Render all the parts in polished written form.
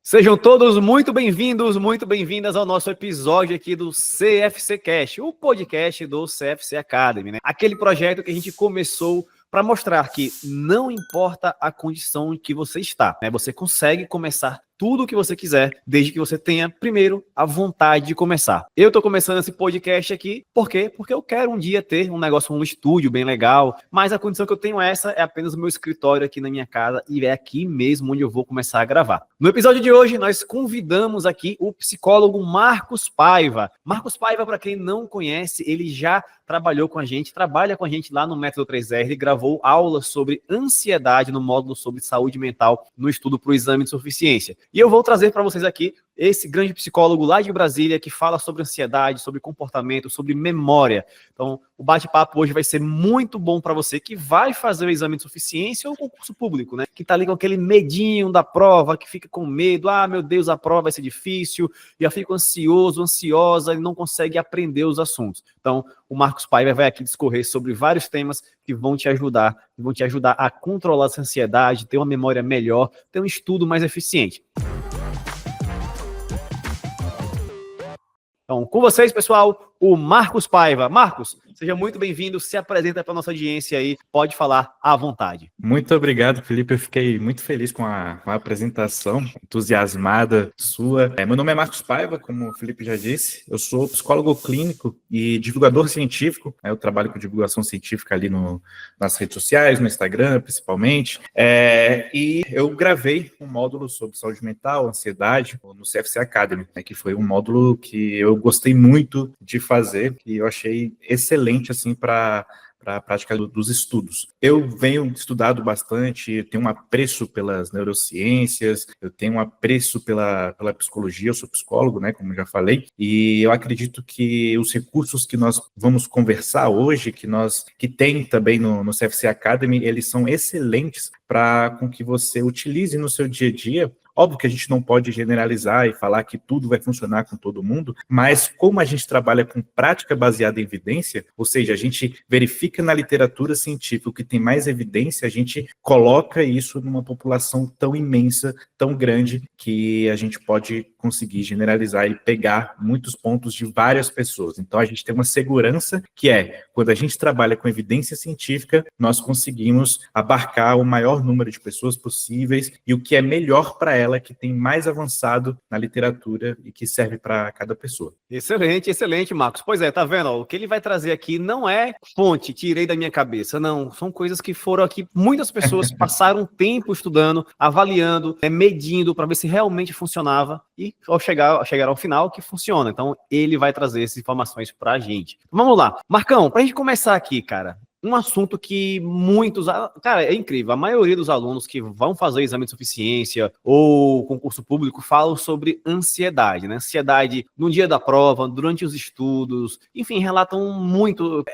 Sejam todos muito bem-vindos, muito bem-vindas ao nosso episódio aqui do CFC Cast, o podcast do CFC Academy, né? Aquele projeto que a gente começou para mostrar que não importa a condição em que você está, né? Você consegue começar tudo o que você quiser, desde que você tenha, primeiro, a vontade de começar. Eu tô começando esse podcast aqui, por quê? Porque eu quero um dia ter um negócio, um estúdio bem legal, mas a condição que eu tenho é apenas o meu escritório aqui na minha casa, e é aqui mesmo onde eu vou começar a gravar. No episódio de hoje, nós convidamos aqui o psicólogo Marcos Paiva. Marcos Paiva, para quem não conhece, ele já trabalhou com a gente, trabalha com a gente lá no Método 3R, ele gravou aulas sobre ansiedade no módulo sobre saúde mental no estudo para o exame de suficiência. E eu vou trazer para vocês aqui esse grande psicólogo lá de Brasília que fala sobre ansiedade, sobre comportamento, sobre memória. Então, o bate-papo hoje vai ser muito bom para você que vai fazer o exame de suficiência ou o concurso público, né? Que tá ali com aquele medinho da prova, que fica com medo, meu Deus, a prova vai ser difícil, já fica ansioso, ansiosa, e não consegue aprender os assuntos. Então, o Marcos Paiva vai aqui discorrer sobre vários temas que vão te ajudar a controlar essa ansiedade, ter uma memória melhor, ter um estudo mais eficiente. Então, com vocês, pessoal, o Marcos Paiva. Marcos, seja muito bem-vindo, se apresenta para a nossa audiência aí, pode falar à vontade. Muito obrigado, Felipe, eu fiquei muito feliz com a apresentação, entusiasmada sua. Meu nome é Marcos Paiva, como o Felipe já disse, eu sou psicólogo clínico e divulgador científico, eu trabalho com divulgação científica ali nas redes sociais, no Instagram, principalmente, e eu gravei um módulo sobre saúde mental, ansiedade, no CFC Academy, que foi um módulo que eu gostei muito de fazer, que eu achei excelente, assim, para a prática dos estudos. Eu venho estudado bastante, tenho um apreço pelas neurociências, eu tenho um apreço pela psicologia, eu sou psicólogo, né, como já falei, e eu acredito que os recursos que nós vamos conversar hoje, que tem também no CFC Academy, eles são excelentes para com que você utilize no seu dia a dia. Óbvio que a gente não pode generalizar e falar que tudo vai funcionar com todo mundo, mas como a gente trabalha com prática baseada em evidência, ou seja, a gente verifica na literatura científica o que tem mais evidência, a gente coloca isso numa população tão imensa, tão grande, que a gente pode conseguir generalizar e pegar muitos pontos de várias pessoas. Então, a gente tem uma segurança que quando a gente trabalha com evidência científica, nós conseguimos abarcar o maior número de pessoas possíveis e o que é melhor para ela, que tem mais avançado na literatura e que serve para cada pessoa. Excelente, excelente, Marcos. Pois é, tá vendo? O que ele vai trazer aqui não é fonte, tirei da minha cabeça, não. São coisas que foram aqui, muitas pessoas passaram tempo estudando, avaliando, medindo para ver se realmente funcionava e ao chegar ao final que funciona. Então, ele vai trazer essas informações para a gente. Vamos lá. Marcão, para a gente começar aqui, cara, um assunto que cara, é incrível, a maioria dos alunos que vão fazer o exame de suficiência ou concurso público falam sobre ansiedade, né? Ansiedade no dia da prova, durante os estudos, enfim,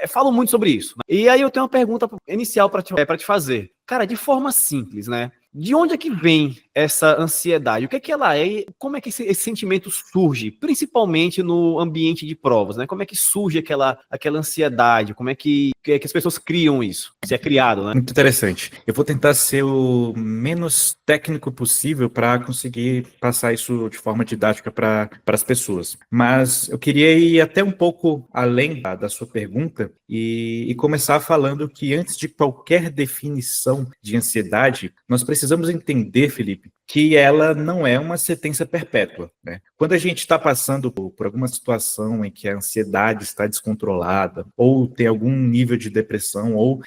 falam muito sobre isso. E aí eu tenho uma pergunta inicial para te fazer. Cara, de forma simples, né? De onde é que vem essa ansiedade? O que é que ela é? Como é que esse sentimento surge? Principalmente no ambiente de provas, né? Como é que surge aquela ansiedade? Como é que as pessoas criam isso? Se é criado, né? Muito interessante. Eu vou tentar ser o menos técnico possível para conseguir passar isso de forma didática para as pessoas. Mas eu queria ir até um pouco além da sua pergunta e começar falando que antes de qualquer definição de ansiedade, nós precisamos entender, Felipe, que ela não é uma sentença perpétua, né? Quando a gente está passando por alguma situação em que a ansiedade está descontrolada, ou tem algum nível de depressão, ou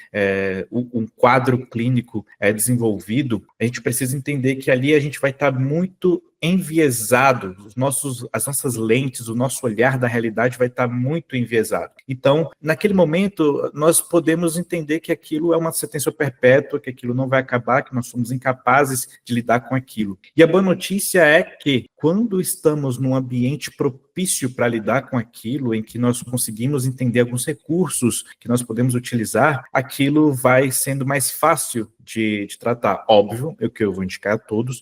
um quadro clínico é desenvolvido, a gente precisa entender que ali a gente vai estar muito enviesado, as nossas lentes, o nosso olhar da realidade vai estar muito enviesado. Então, naquele momento, nós podemos entender que aquilo é uma sentença perpétua, que aquilo não vai acabar, que nós somos incapazes de lidar com aquilo. E a boa notícia é que, quando estamos num ambiente propício para lidar com aquilo, em que nós conseguimos entender alguns recursos que nós podemos utilizar, aquilo vai sendo mais fácil de tratar. Óbvio, o que eu vou indicar a todos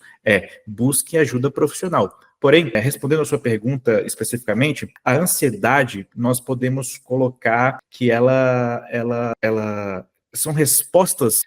busque ajuda profissional. Porém, respondendo a sua pergunta especificamente, a ansiedade, nós podemos colocar que ela são respostas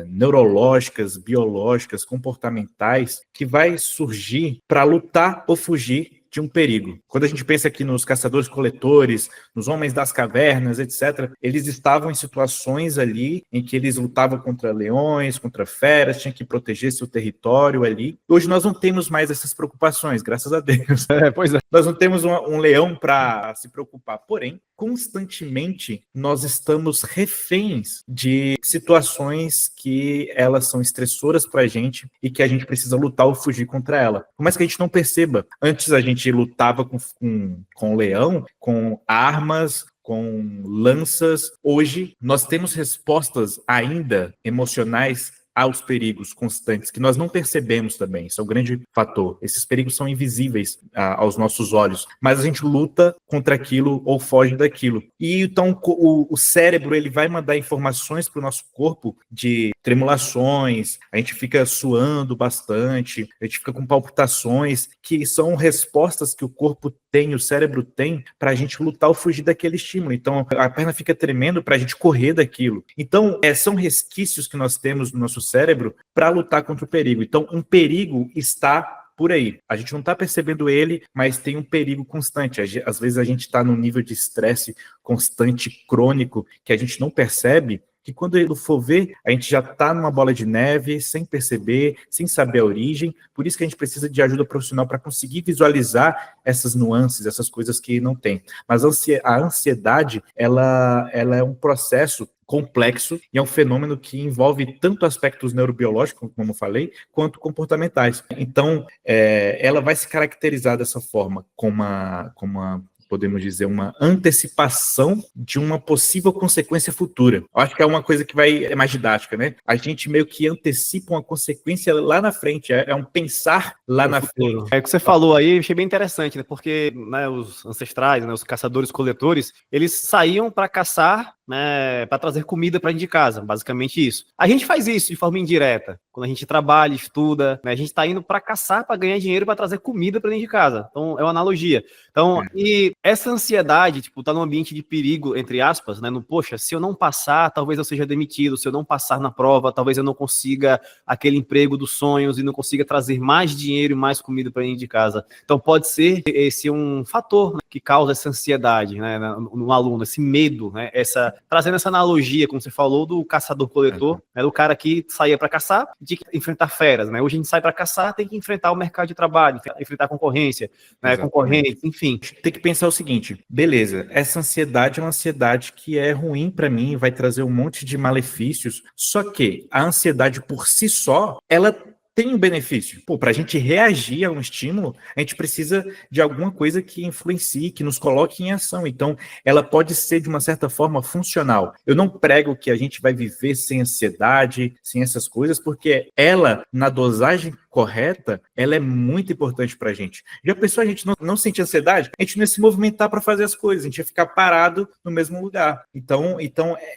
neurológicas, biológicas, comportamentais, que vai surgir para lutar ou fugir de um perigo. Quando a gente pensa aqui nos caçadores-coletores, nos homens das cavernas, etc., eles estavam em situações ali em que eles lutavam contra leões, contra feras, tinham que proteger seu território ali. Hoje nós não temos mais essas preocupações, graças a Deus. Pois é. Nós não temos um leão para se preocupar. Porém, constantemente nós estamos reféns de situações que elas são estressoras para a gente e que a gente precisa lutar ou fugir contra ela. Por mais que a gente não perceba, antes a gente lutava com leão, com armas, com lanças. Hoje nós temos respostas ainda emocionais aos perigos constantes, que nós não percebemos também. Isso é um grande fator. Esses perigos são invisíveis aos nossos olhos, mas a gente luta contra aquilo ou foge daquilo. E então o cérebro ele vai mandar informações para o nosso corpo de tremulações, a gente fica suando bastante, a gente fica com palpitações, que são respostas que o corpo tem, o cérebro tem, para a gente lutar ou fugir daquele estímulo. Então, a perna fica tremendo para a gente correr daquilo. Então, são resquícios que nós temos no nosso cérebro para lutar contra o perigo. Então, um perigo está por aí. A gente não está percebendo ele, mas tem um perigo constante. Às vezes a gente está num nível de estresse constante, crônico, que a gente não percebe, que quando ele for ver, a gente já está numa bola de neve, sem perceber, sem saber a origem. Por isso que a gente precisa de ajuda profissional para conseguir visualizar essas nuances, essas coisas que não tem. Mas a ansiedade, ela é um processo complexo e é um fenômeno que envolve tanto aspectos neurobiológicos, como eu falei, quanto comportamentais. Então, ela vai se caracterizar dessa forma, podemos dizer, uma antecipação de uma possível consequência futura. Eu acho que é uma coisa que é mais didática, né? A gente meio que antecipa uma consequência lá na frente, é um pensar lá na frente. É o que você falou aí, eu achei bem interessante, né? Porque os ancestrais, né, os caçadores-coletores, eles saíam para caçar, né, para trazer comida para dentro de casa, basicamente isso. A gente faz isso de forma indireta, quando a gente trabalha, estuda, né, a gente está indo para caçar, para ganhar dinheiro, para trazer comida para dentro de casa. Então, é uma analogia. Então, e essa ansiedade, tipo, tá num ambiente de perigo, entre aspas, né, poxa, se eu não passar, talvez eu seja demitido, se eu não passar na prova, talvez eu não consiga aquele emprego dos sonhos e não consiga trazer mais dinheiro e mais comida para dentro de casa. Então, pode ser esse um fator, né, que causa essa ansiedade, né, no aluno, esse medo, né, trazendo essa analogia, como você falou, do caçador-coletor, né, do cara que saía para caçar e tinha que enfrentar feras, né? Hoje a gente sai para caçar, tem que enfrentar o mercado de trabalho, enfrentar a concorrência, né, concorrente, enfim. Tem que pensar o seguinte, beleza, essa ansiedade é uma ansiedade que é ruim para mim, vai trazer um monte de malefícios, só que a ansiedade por si só, ela tem um benefício. Para a gente reagir a um estímulo, a gente precisa de alguma coisa que influencie, que nos coloque em ação. Então, ela pode ser, de uma certa forma, funcional. Eu não prego que a gente vai viver sem ansiedade, sem essas coisas, porque ela, na dosagem correta, ela é muito importante para a gente. Já pensou a gente não sentir ansiedade? A gente não ia se movimentar para fazer as coisas, a gente ia ficar parado no mesmo lugar. Então,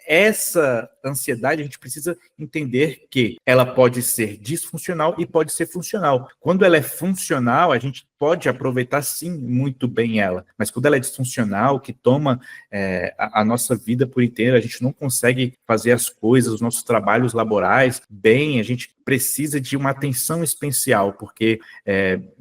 essa ansiedade, a gente precisa entender que ela pode ser disfuncional e pode ser funcional. Quando ela é funcional, a gente pode aproveitar, sim, muito bem ela. Mas quando ela é disfuncional, que toma a nossa vida por inteiro, a gente não consegue fazer as coisas, os nossos trabalhos laborais bem, a gente precisa de uma atenção especial, porque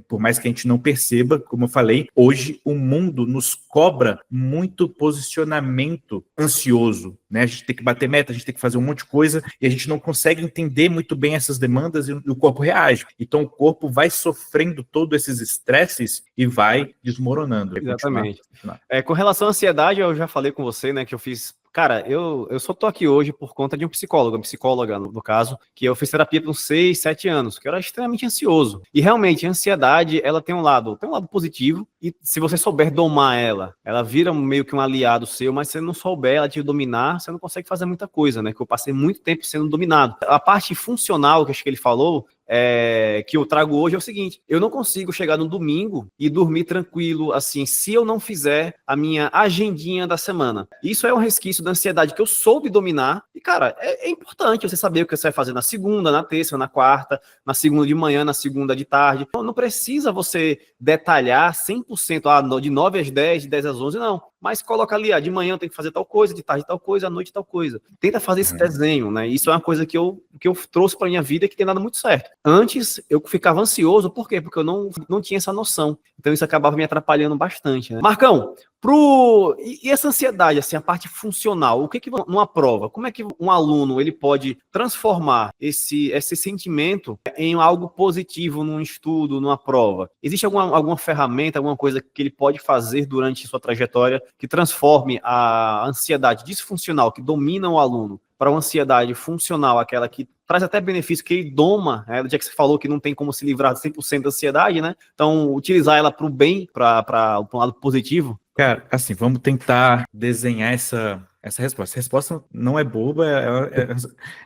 por mais que a gente não perceba, como eu falei, hoje o mundo nos cobra muito posicionamento ansioso, né? A gente tem que bater meta, a gente tem que fazer um monte de coisa e a gente não consegue entender muito bem essas demandas e o corpo reage. Então o corpo vai sofrendo todos esses estresses e vai desmoronando. Exatamente. Com relação à ansiedade, eu já falei com você, né, que eu fiz... Cara, eu só tô aqui hoje por conta de um psicólogo, uma psicóloga, no caso, que eu fiz terapia por uns 6, 7 anos, que eu era extremamente ansioso. E realmente, a ansiedade, ela tem um lado positivo, e se você souber domar ela vira meio que um aliado seu, mas se você não souber ela te dominar, você não consegue fazer muita coisa, né? Que eu passei muito tempo sendo dominado. A parte funcional, que acho que ele falou, que eu trago hoje é o seguinte: eu não consigo chegar no domingo e dormir tranquilo, assim, se eu não fizer a minha agendinha da semana. Isso é um resquício da ansiedade que eu soube dominar, e cara, é importante você saber o que você vai fazer na segunda, na terça, na quarta, na segunda de manhã, na segunda de tarde. Não precisa você detalhar 100%, de 9 às 10, de 10 às 11, não. mas coloca ali, de manhã eu tenho que fazer tal coisa, de tarde tal coisa, à noite tal coisa. Tenta fazer esse desenho, né? Isso é uma coisa que eu trouxe para minha vida que tem dado muito certo. Antes, eu ficava ansioso, por quê? Porque eu não tinha essa noção. Então, isso acabava me atrapalhando bastante, né? Marcão, e essa ansiedade, assim, a parte funcional, o que numa prova, como é que um aluno ele pode transformar esse sentimento em algo positivo num estudo, numa prova? Existe alguma ferramenta, alguma coisa que ele pode fazer durante sua trajetória que transforme a ansiedade disfuncional que domina o aluno para uma ansiedade funcional, aquela que traz até benefício, que ele doma, né? Do dia que você falou que não tem como se livrar de 100% da ansiedade, né? Então, utilizar ela para o bem, para um lado positivo? Cara, assim, vamos tentar desenhar essa resposta. A resposta não é boba,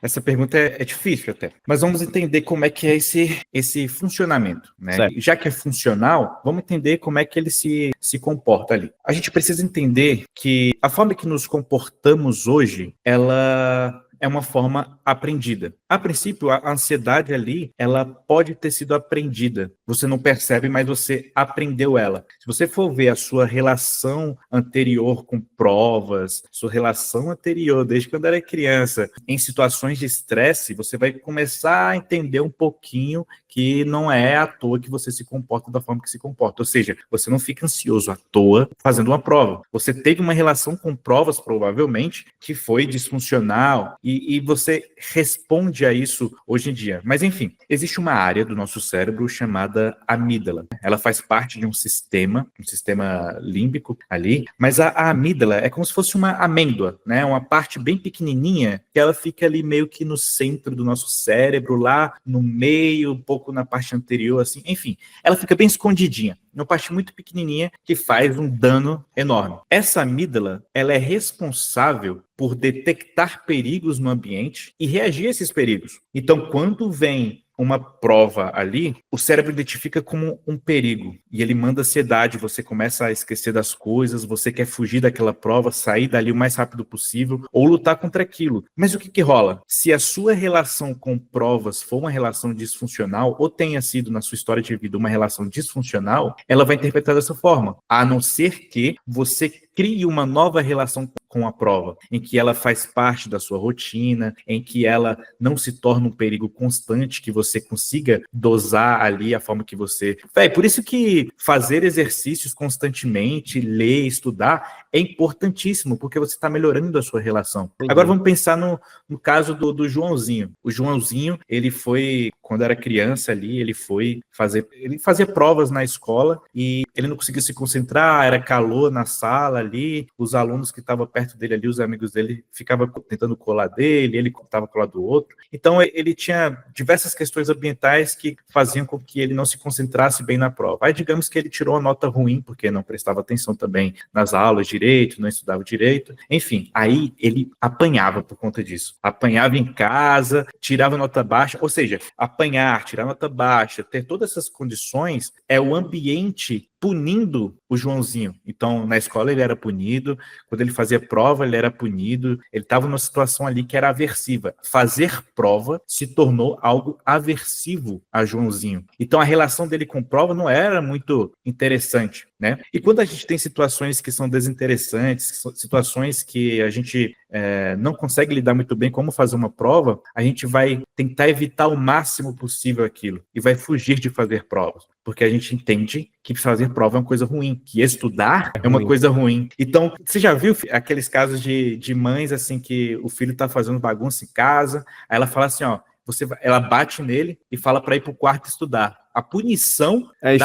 essa pergunta é difícil até. Mas vamos entender como é que é esse funcionamento, né? Certo. Já que é funcional, vamos entender como é que ele se comporta ali. A gente precisa entender que a forma que nos comportamos hoje, ela é uma forma aprendida. A princípio, a ansiedade ali, ela pode ter sido aprendida. Você não percebe, mas você aprendeu ela. Se você for ver a sua relação anterior com provas, sua relação anterior, desde quando era criança, em situações de estresse, você vai começar a entender um pouquinho que não é à toa que você se comporta da forma que se comporta. Ou seja, você não fica ansioso à toa fazendo uma prova. Você teve uma relação com provas, provavelmente, que foi disfuncional, e você responde a isso hoje em dia. Mas, enfim, existe uma área do nosso cérebro chamada amígdala. Ela faz parte de um sistema límbico ali, mas a amígdala é como se fosse uma amêndoa, né? Uma parte bem pequenininha, que ela fica ali meio que no centro do nosso cérebro, lá no meio, um pouco na parte anterior, assim. Enfim, ela fica bem escondidinha, uma parte muito pequenininha que faz um dano enorme. Essa amígdala, ela é responsável por detectar perigos no ambiente e reagir a esses perigos. Então, quando vem uma prova ali, o cérebro identifica como um perigo e ele manda ansiedade, você começa a esquecer das coisas, você quer fugir daquela prova, sair dali o mais rápido possível ou lutar contra aquilo. Mas o que rola? Se a sua relação com provas for uma relação disfuncional ou tenha sido na sua história de vida uma relação disfuncional, ela vai interpretar dessa forma, a não ser que você crie uma nova relação com a prova, em que ela faz parte da sua rotina, em que ela não se torna um perigo constante, que você consiga dosar ali a forma que você... Por isso que fazer exercícios constantemente, ler, estudar, é importantíssimo, porque você está melhorando a sua relação. Entendi. Agora vamos pensar no caso do Joãozinho. O Joãozinho, ele foi, quando era criança ali, ele fazia provas na escola e ele não conseguia se concentrar, era calor na sala ali, os alunos que estavam perto dele ali, os amigos dele, ficavam tentando colar dele, ele estava colado do outro. Então, ele tinha diversas questões ambientais que faziam com que ele não se concentrasse bem na prova. Aí, digamos que ele tirou uma nota ruim, porque não prestava atenção também nas aulas direito, não estudava direito. Enfim, aí ele apanhava por conta disso. Apanhava em casa, tirava nota baixa, ou seja, apanhar, tirar nota baixa, ter todas essas condições é o ambiente punindo o Joãozinho. Então, na escola ele era punido, quando ele fazia prova ele era punido, ele estava numa situação ali que era aversiva. Fazer prova se tornou algo aversivo a Joãozinho. Então, a relação dele com prova não era muito interessante, né? E quando a gente tem situações que são desinteressantes, situações que a gente não consegue lidar muito bem como fazer uma prova, a gente vai tentar evitar o máximo possível aquilo e vai fugir de fazer provas, porque a gente entende que fazer prova é uma coisa ruim, que estudar é uma coisa ruim. Então, você já viu aqueles casos de mães assim que o filho tá fazendo bagunça em casa, aí ela fala assim, ó, ela bate nele e fala para ir pro quarto estudar. A punição é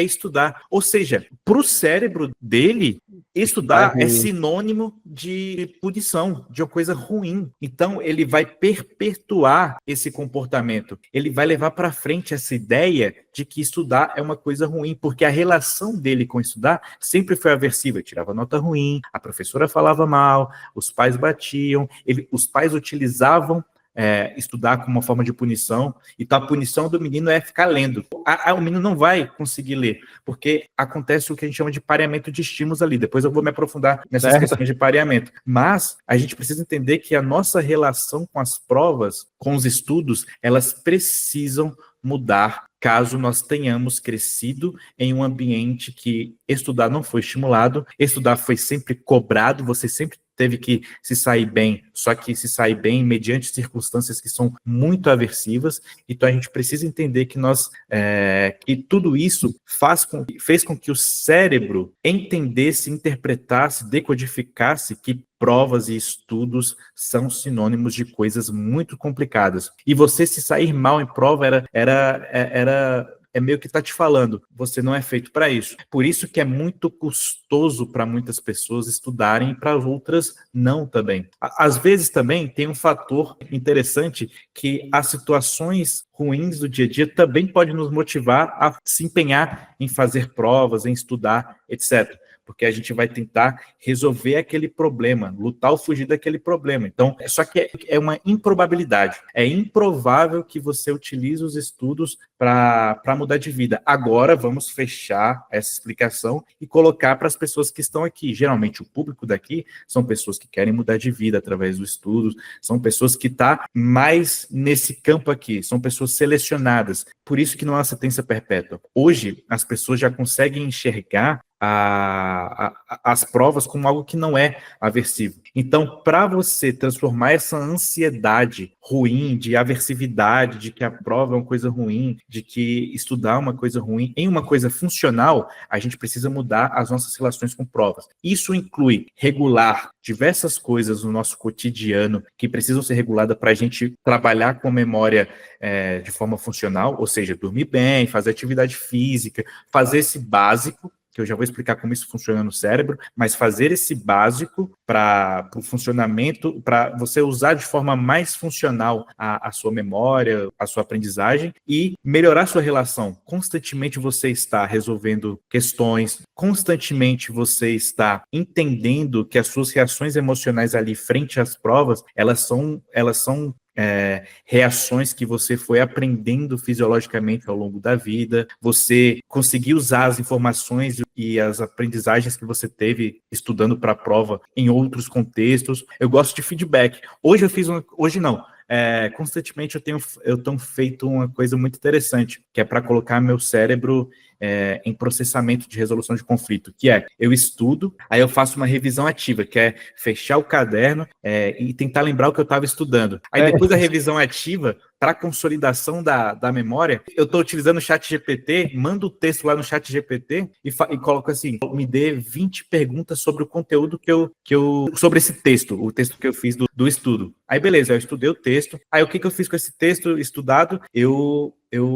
estudar. Ou seja, para o cérebro dele, estudar é sinônimo de punição, de uma coisa ruim. Então, ele vai perpetuar esse comportamento. Ele vai levar para frente essa ideia de que estudar é uma coisa ruim, porque a relação dele com estudar sempre foi aversiva. Ele tirava nota ruim, a professora falava mal, os pais batiam, os pais utilizavam estudar como uma forma de punição, então a punição do menino é ficar lendo. O menino não vai conseguir ler, porque acontece o que a gente chama de pareamento de estímulos ali. Depois eu vou me aprofundar nessas questões de pareamento. Mas a gente precisa entender que a nossa relação com as provas, com os estudos, elas precisam mudar caso nós tenhamos crescido em um ambiente que estudar não foi estimulado, estudar foi sempre cobrado, você sempre teve que se sair bem, só que se sair bem mediante circunstâncias que são muito aversivas. Então a gente precisa entender que que tudo isso fez com que o cérebro entendesse, interpretasse, decodificasse que provas e estudos são sinônimos de coisas muito complicadas. E você se sair mal em prova é meio que tá te falando, você não é feito para isso. Por isso que é muito custoso para muitas pessoas estudarem e para outras não também. Às vezes também tem um fator interessante que as situações ruins do dia a dia também podem nos motivar a se empenhar em fazer provas, em estudar, etc. Porque a gente vai tentar resolver aquele problema, lutar ou fugir daquele problema. Então, só que é uma improbabilidade. É improvável que você utilize os estudos para mudar de vida. Agora, vamos fechar essa explicação e colocar para as pessoas que estão aqui. Geralmente, o público daqui são pessoas que querem mudar de vida através dos estudos, são pessoas que estão mais nesse campo aqui, são pessoas selecionadas. Por isso que não há sentença perpétua. Hoje, as pessoas já conseguem enxergar as provas como algo que não é aversivo. Então, para você transformar essa ansiedade ruim, de aversividade, de que a prova é uma coisa ruim, de que estudar é uma coisa ruim, em uma coisa funcional, a gente precisa mudar as nossas relações com provas. Isso inclui regular diversas coisas no nosso cotidiano que precisam ser reguladas para a gente trabalhar com a memória de forma funcional, ou seja, dormir bem, fazer atividade física, fazer esse básico, que eu já vou explicar como isso funciona no cérebro, mas fazer esse básico para o funcionamento, para você usar de forma mais funcional a sua memória, a sua aprendizagem e melhorar sua relação. Constantemente você está resolvendo questões, constantemente você está entendendo que as suas reações emocionais ali frente às provas, elas são reações que você foi aprendendo fisiologicamente ao longo da vida, você conseguiu usar as informações e as aprendizagens que você teve estudando para a prova em outros contextos. Eu gosto de feedback. Constantemente eu tenho feito uma coisa muito interessante, que é para colocar meu cérebro em processamento de resolução de conflito, que é, eu estudo, aí eu faço uma revisão ativa, que é fechar o caderno e tentar lembrar o que eu estava estudando. Aí depois da revisão ativa, para consolidação da memória, eu estou utilizando o ChatGPT, mando o texto lá no ChatGPT e coloco assim, me dê 20 perguntas sobre o conteúdo sobre esse texto, o texto que eu fiz do estudo. Aí beleza, eu estudei o texto, aí o que eu fiz com esse texto estudado? Eu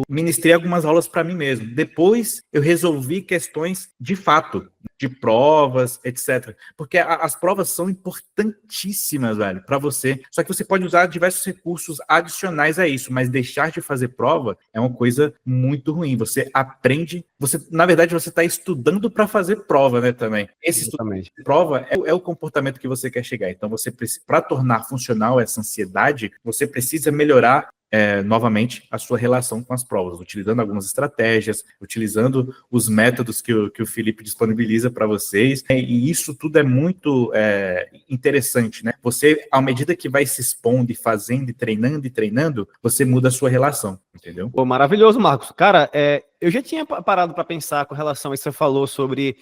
ministrei algumas aulas para mim mesmo. Depois, eu resolvi questões de fato, de provas, etc. Porque as provas são importantíssimas, velho, para você. Só que você pode usar diversos recursos adicionais a isso, mas deixar de fazer prova é uma coisa muito ruim. Você aprende, na verdade, você está estudando para fazer prova, né, também. Esse estudo de prova é o comportamento que você quer chegar. Então, para tornar funcional essa ansiedade, você precisa melhorar novamente a sua relação com as provas, utilizando algumas estratégias, utilizando os métodos que o Felipe disponibiliza para vocês, e isso tudo é muito interessante, né? Você, à medida que vai se expondo e fazendo, e treinando, você muda a sua relação, entendeu? Pô, maravilhoso, Marcos. Cara, eu já tinha parado para pensar com relação a isso que você falou sobre,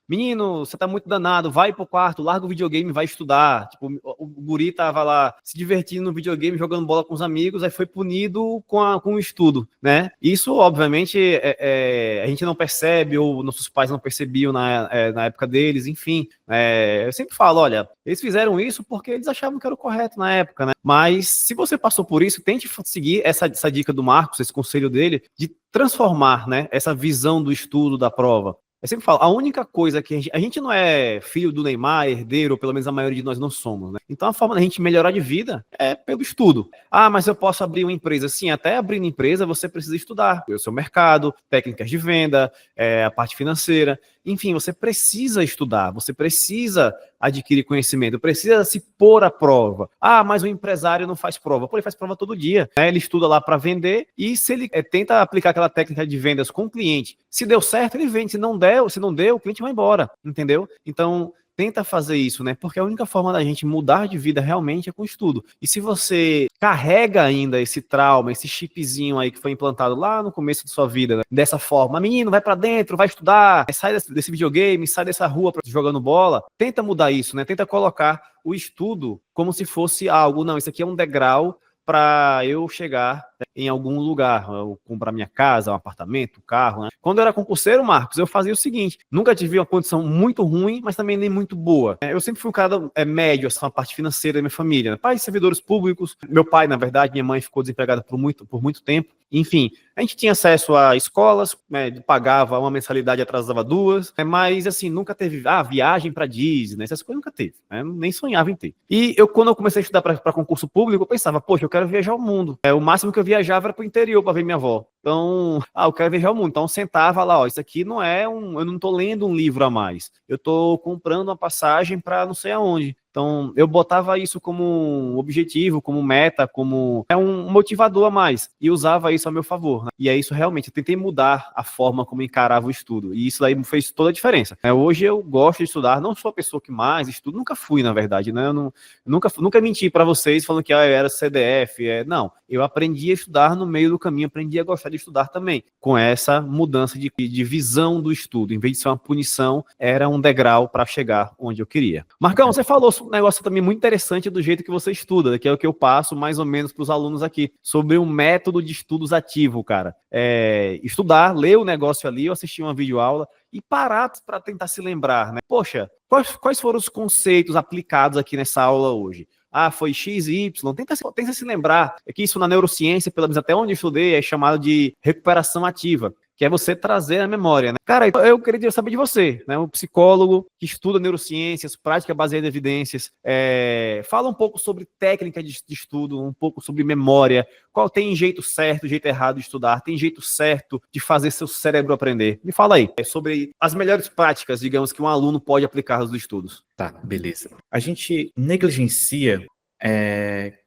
menino, você tá muito danado, vai pro quarto, larga o videogame e vai estudar. Tipo, o guri tava lá se divertindo no videogame, jogando bola com os amigos, aí foi punido com o estudo, né? Isso, obviamente, a gente não percebe, ou nossos pais não percebiam na época deles, enfim. Eu sempre falo, olha, eles fizeram isso porque eles achavam que era o correto na época, né? Mas se você passou por isso, tente seguir essa dica do Marcos, esse conselho dele, de transformar, né, essa visão do estudo, da prova. Eu sempre falo, a única coisa que a gente não é filho do Neymar, herdeiro, ou pelo menos a maioria de nós não somos, né? Então a forma da gente melhorar de vida é pelo estudo. Mas eu posso abrir uma empresa. Sim, até abrindo empresa você precisa estudar o seu mercado, técnicas de venda, a parte financeira. Enfim, você precisa estudar, você precisa adquirir conhecimento, precisa se pôr à prova. Mas o empresário não faz prova. Pô, ele faz prova todo dia, né? Ele estuda lá para vender e se ele tenta aplicar aquela técnica de vendas com o cliente, se deu certo, ele vende. Se não deu, o cliente vai embora, entendeu? Então, tenta fazer isso, né? Porque a única forma da gente mudar de vida realmente é com estudo. E se você carrega ainda esse trauma, esse chipzinho aí que foi implantado lá no começo de sua vida, né? Dessa forma, menino, vai pra dentro, vai estudar, sai desse videogame, sai dessa rua jogando bola, tenta mudar isso, né? Tenta colocar o estudo como se fosse algo, não, isso aqui é um degrau para eu chegar em algum lugar, eu comprar minha casa, um apartamento, um carro, né? Quando eu era concurseiro, Marcos, eu fazia o seguinte, nunca tive uma condição muito ruim, mas também nem muito boa. Eu sempre fui um cara médio, essa parte financeira da minha família, né? Pais servidores públicos, meu pai, na verdade, minha mãe ficou desempregada por muito tempo, enfim, a gente tinha acesso a escolas, né, pagava uma mensalidade, atrasava duas, né, mas assim, nunca teve viagem para Disney, né, essas coisas nunca teve, né, nem sonhava em ter. E quando eu comecei a estudar para concurso público, eu pensava, poxa, eu quero viajar o mundo. O máximo que eu viajava era para o interior para ver minha avó. Então, eu quero viajar o mundo. Então, eu sentava lá, ó, isso aqui não é eu não estou lendo um livro a mais. Eu estou comprando uma passagem para não sei aonde. Então, eu botava isso como objetivo, como meta, como um motivador a mais, e usava isso a meu favor, né? E é isso realmente, eu tentei mudar a forma como encarava o estudo, e isso aí fez toda a diferença. Hoje eu gosto de estudar, não sou a pessoa que mais estudo, nunca fui, na verdade, né? Eu nunca menti para vocês falando que eu era CDF, não. Eu aprendi a estudar no meio do caminho, aprendi a gostar de estudar também, com essa mudança de visão do estudo. Em vez de ser uma punição, era um degrau para chegar onde eu queria. Marcão, você falou um negócio também muito interessante do jeito que você estuda, que é o que eu passo mais ou menos para os alunos aqui, sobre um método de estudos ativo, cara. Estudar, ler o negócio ali, eu assisti uma videoaula e parar para tentar se lembrar, né? Poxa, quais foram os conceitos aplicados aqui nessa aula hoje? Foi X e Y, tenta se lembrar, é que isso na neurociência, pelo menos até onde eu estudei, é chamado de recuperação ativa, que é você trazer a memória, né? Cara, eu queria saber de você, né? Um psicólogo que estuda neurociências, prática baseada em evidências, fala um pouco sobre técnica de estudo, um pouco sobre memória, qual tem jeito certo, jeito errado de estudar, tem jeito certo de fazer seu cérebro aprender. Me fala aí, sobre as melhores práticas, digamos, que um aluno pode aplicar nos estudos. Tá, beleza. A gente negligencia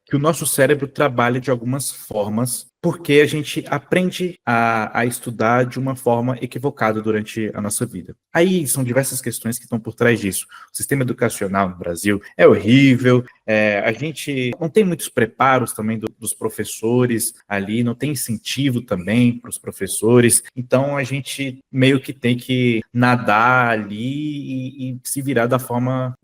que o nosso cérebro trabalha de algumas formas, porque a gente aprende a estudar de uma forma equivocada durante a nossa vida. Aí são diversas questões que estão por trás disso. O sistema educacional no Brasil é horrível, a gente não tem muitos preparos também dos professores ali, não tem incentivo também para os professores, então a gente meio que tem que nadar ali e se virar da forma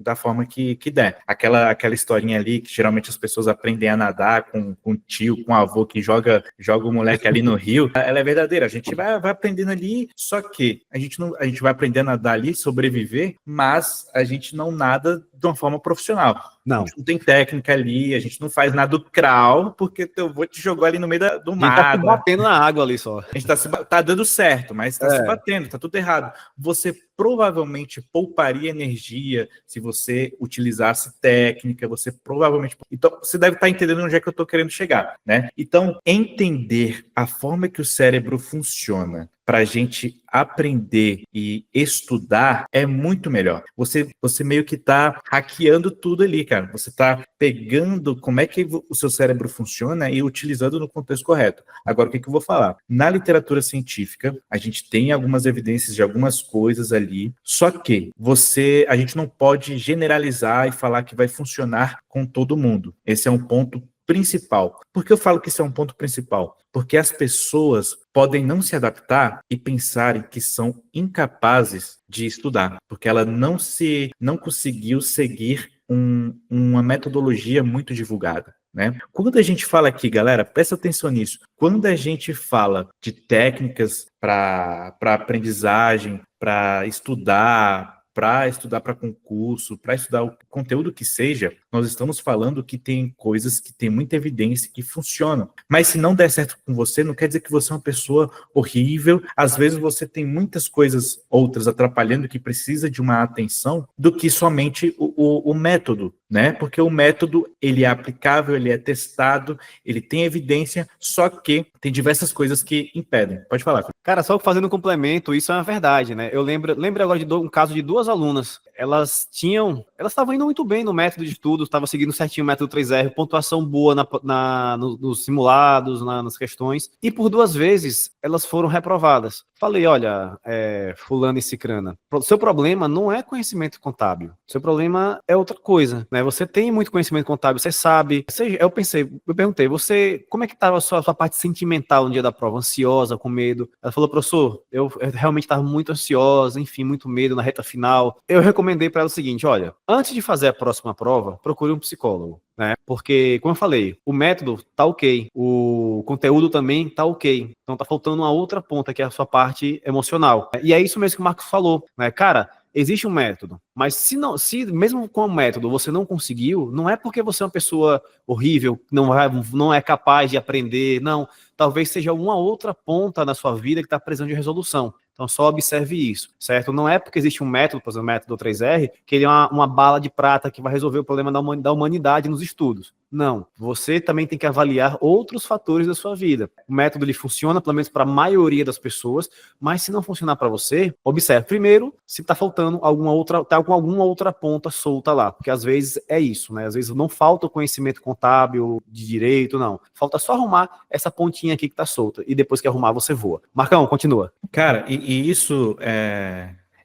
que der. Aquela historinha ali que geralmente as pessoas aprendem a nadar com o tio, com o avô que joga o moleque ali no rio, ela é verdadeira. A gente vai aprendendo ali, só que a gente vai aprendendo a nadar ali, sobreviver, mas a gente não nada de uma forma profissional. Não. A gente não tem técnica ali, a gente não faz nada do crawl, porque eu vou te jogar ali no meio do mar. A gente tá se batendo na água ali só. A gente tá dando certo, mas tá se batendo, tá tudo errado. Você provavelmente pouparia energia se você utilizasse técnica, você provavelmente... Então, você deve estar entendendo onde é que eu tô querendo chegar, né? Então, entender a forma que o cérebro funciona para a gente aprender e estudar é muito melhor. Você meio que está hackeando tudo ali, cara. Você está pegando como é que o seu cérebro funciona e utilizando no contexto correto. Agora, o que eu vou falar? Na literatura científica, a gente tem algumas evidências de algumas coisas ali, só que a gente não pode generalizar e falar que vai funcionar com todo mundo. Esse é um ponto principal. Por que eu falo que isso é um ponto principal? Porque as pessoas podem não se adaptar e pensarem que são incapazes de estudar, porque ela não conseguiu seguir uma metodologia muito divulgada, né? Quando a gente fala aqui, galera, presta atenção nisso, quando a gente fala de técnicas para aprendizagem, para estudar para concurso, para estudar o conteúdo que seja, nós estamos falando que tem coisas que tem muita evidência que funcionam. Mas se não der certo com você, não quer dizer que você é uma pessoa horrível. Às vezes você tem muitas coisas outras atrapalhando que precisa de uma atenção do que somente o método, né? Porque o método, ele é aplicável, ele é testado, ele tem evidência, só que tem diversas coisas que impedem. Pode falar. Cara, só fazendo um complemento, isso é uma verdade, né? Eu lembro agora de um caso de duas alunas. elas estavam indo muito bem no método de estudo, estavam seguindo certinho o método 3R, pontuação boa nos simulados, nas questões, e por 2 vezes elas foram reprovadas. Falei, olha, fulano e cicrana, seu problema não é conhecimento contábil, seu problema é outra coisa, né? Você tem muito conhecimento contábil, você sabe. Eu perguntei, você, como é que estava a sua parte sentimental no dia da prova? Ansiosa, com medo? Ela falou, professor, eu realmente estava muito ansiosa, enfim, muito medo na reta final. Eu recomendei para ela o seguinte, olha, antes de fazer a próxima prova, procure um psicólogo, né? Porque, como eu falei, o método tá ok, o conteúdo também tá ok, então tá faltando uma outra ponta, que é a sua parte emocional. E é isso mesmo que o Marcos falou, né? Cara, existe um método, mas se mesmo com o método você não conseguiu, não é porque você é uma pessoa horrível, não é capaz de aprender, não. Talvez seja uma outra ponta na sua vida que está precisando de resolução. Então só observe isso, certo? Não é porque existe um método, por exemplo, o método 3R, que ele é uma bala de prata que vai resolver o problema da humanidade nos estudos. Não, você também tem que avaliar outros fatores da sua vida. O método ele funciona, pelo menos para a maioria das pessoas, mas se não funcionar para você, observe primeiro se está faltando tá com alguma outra ponta solta lá, porque às vezes é isso, né? Às vezes não falta o conhecimento contábil, de direito, não. Falta só arrumar essa pontinha aqui que está solta, e depois que arrumar você voa. Marcão, continua. Cara, e isso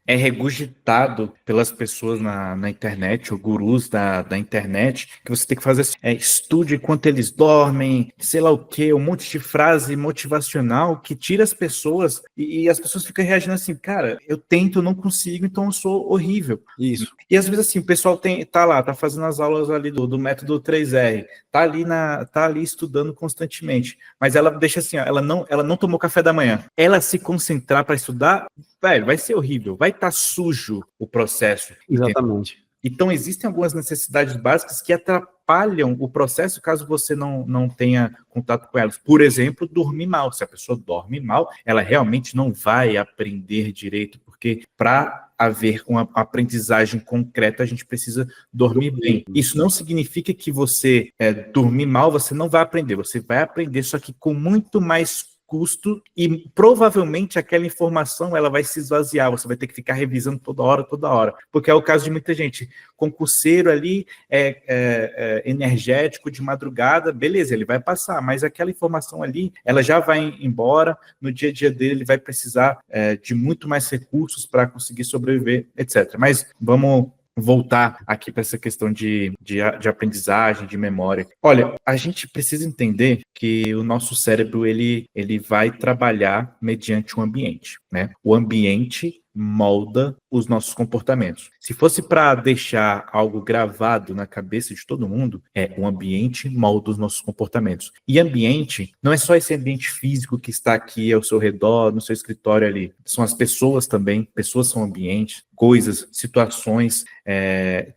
é regurgitado pelas pessoas na internet, ou gurus da internet, que você tem que fazer assim, estude enquanto eles dormem, sei lá o quê, um monte de frase motivacional que tira as pessoas, e as pessoas ficam reagindo assim, cara, eu tento, não consigo, então eu sou horrível. Isso. E às vezes assim, o pessoal tá fazendo as aulas ali do método 3R, tá ali estudando constantemente, mas ela deixa assim, ó, ela não tomou café da manhã. Ela se concentrar para estudar, velho, vai ser horrível, vai estar sujo o processo. Exatamente. Entendeu? Então existem algumas necessidades básicas que atrapalham o processo caso você não tenha contato com elas. Por exemplo, dormir mal. Se a pessoa dorme mal, ela realmente não vai aprender direito, porque para haver uma aprendizagem concreta, a gente precisa dormir bem. Isso não significa que você dormir mal, você não vai aprender. Você vai aprender, só que com muito mais custo, e provavelmente aquela informação ela vai se esvaziar, você vai ter que ficar revisando toda hora, porque é o caso de muita gente, concurseiro ali, energético de madrugada, beleza, ele vai passar, mas aquela informação ali, ela já vai embora, no dia a dia dele ele vai precisar de muito mais recursos para conseguir sobreviver, etc. Mas vamos voltar aqui para essa questão de aprendizagem, de memória. Olha, a gente precisa entender que o nosso cérebro ele vai trabalhar mediante o ambiente, né? O ambiente molda os nossos comportamentos. Se fosse para deixar algo gravado na cabeça de todo mundo, o ambiente molda os nossos comportamentos. E ambiente não é só esse ambiente físico que está aqui ao seu redor, no seu escritório ali. São as pessoas também. Pessoas são ambientes, coisas, situações,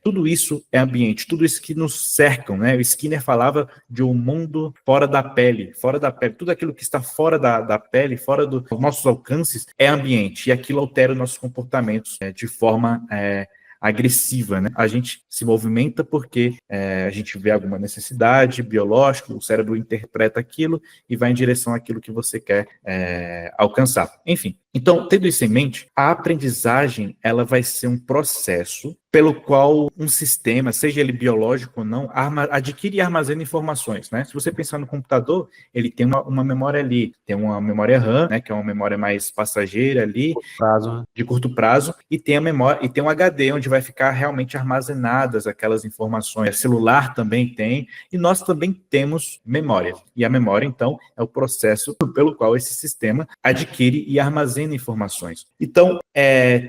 tudo isso é ambiente, tudo isso que nos cercam, né? O Skinner falava de um mundo fora da pele, tudo aquilo que está fora da pele, fora dos nossos alcances, é ambiente, e aquilo altera os nossos comportamentos de forma agressiva, né? A gente se movimenta porque a gente vê alguma necessidade biológica, o cérebro interpreta aquilo e vai em direção àquilo que você quer alcançar. Enfim, então, tendo isso em mente, a aprendizagem ela vai ser um processo pelo qual um sistema, seja ele biológico ou não, adquire e armazena informações, né? Se você pensar no computador, ele tem uma memória ali, tem uma memória RAM, né, que é uma memória mais passageira ali, de curto prazo, e tem a memória, e tem um HD, onde vai ficar realmente armazenadas aquelas informações. O celular também tem, e nós também temos memória. E a memória, então, é o processo pelo qual esse sistema adquire e armazena informações. Então,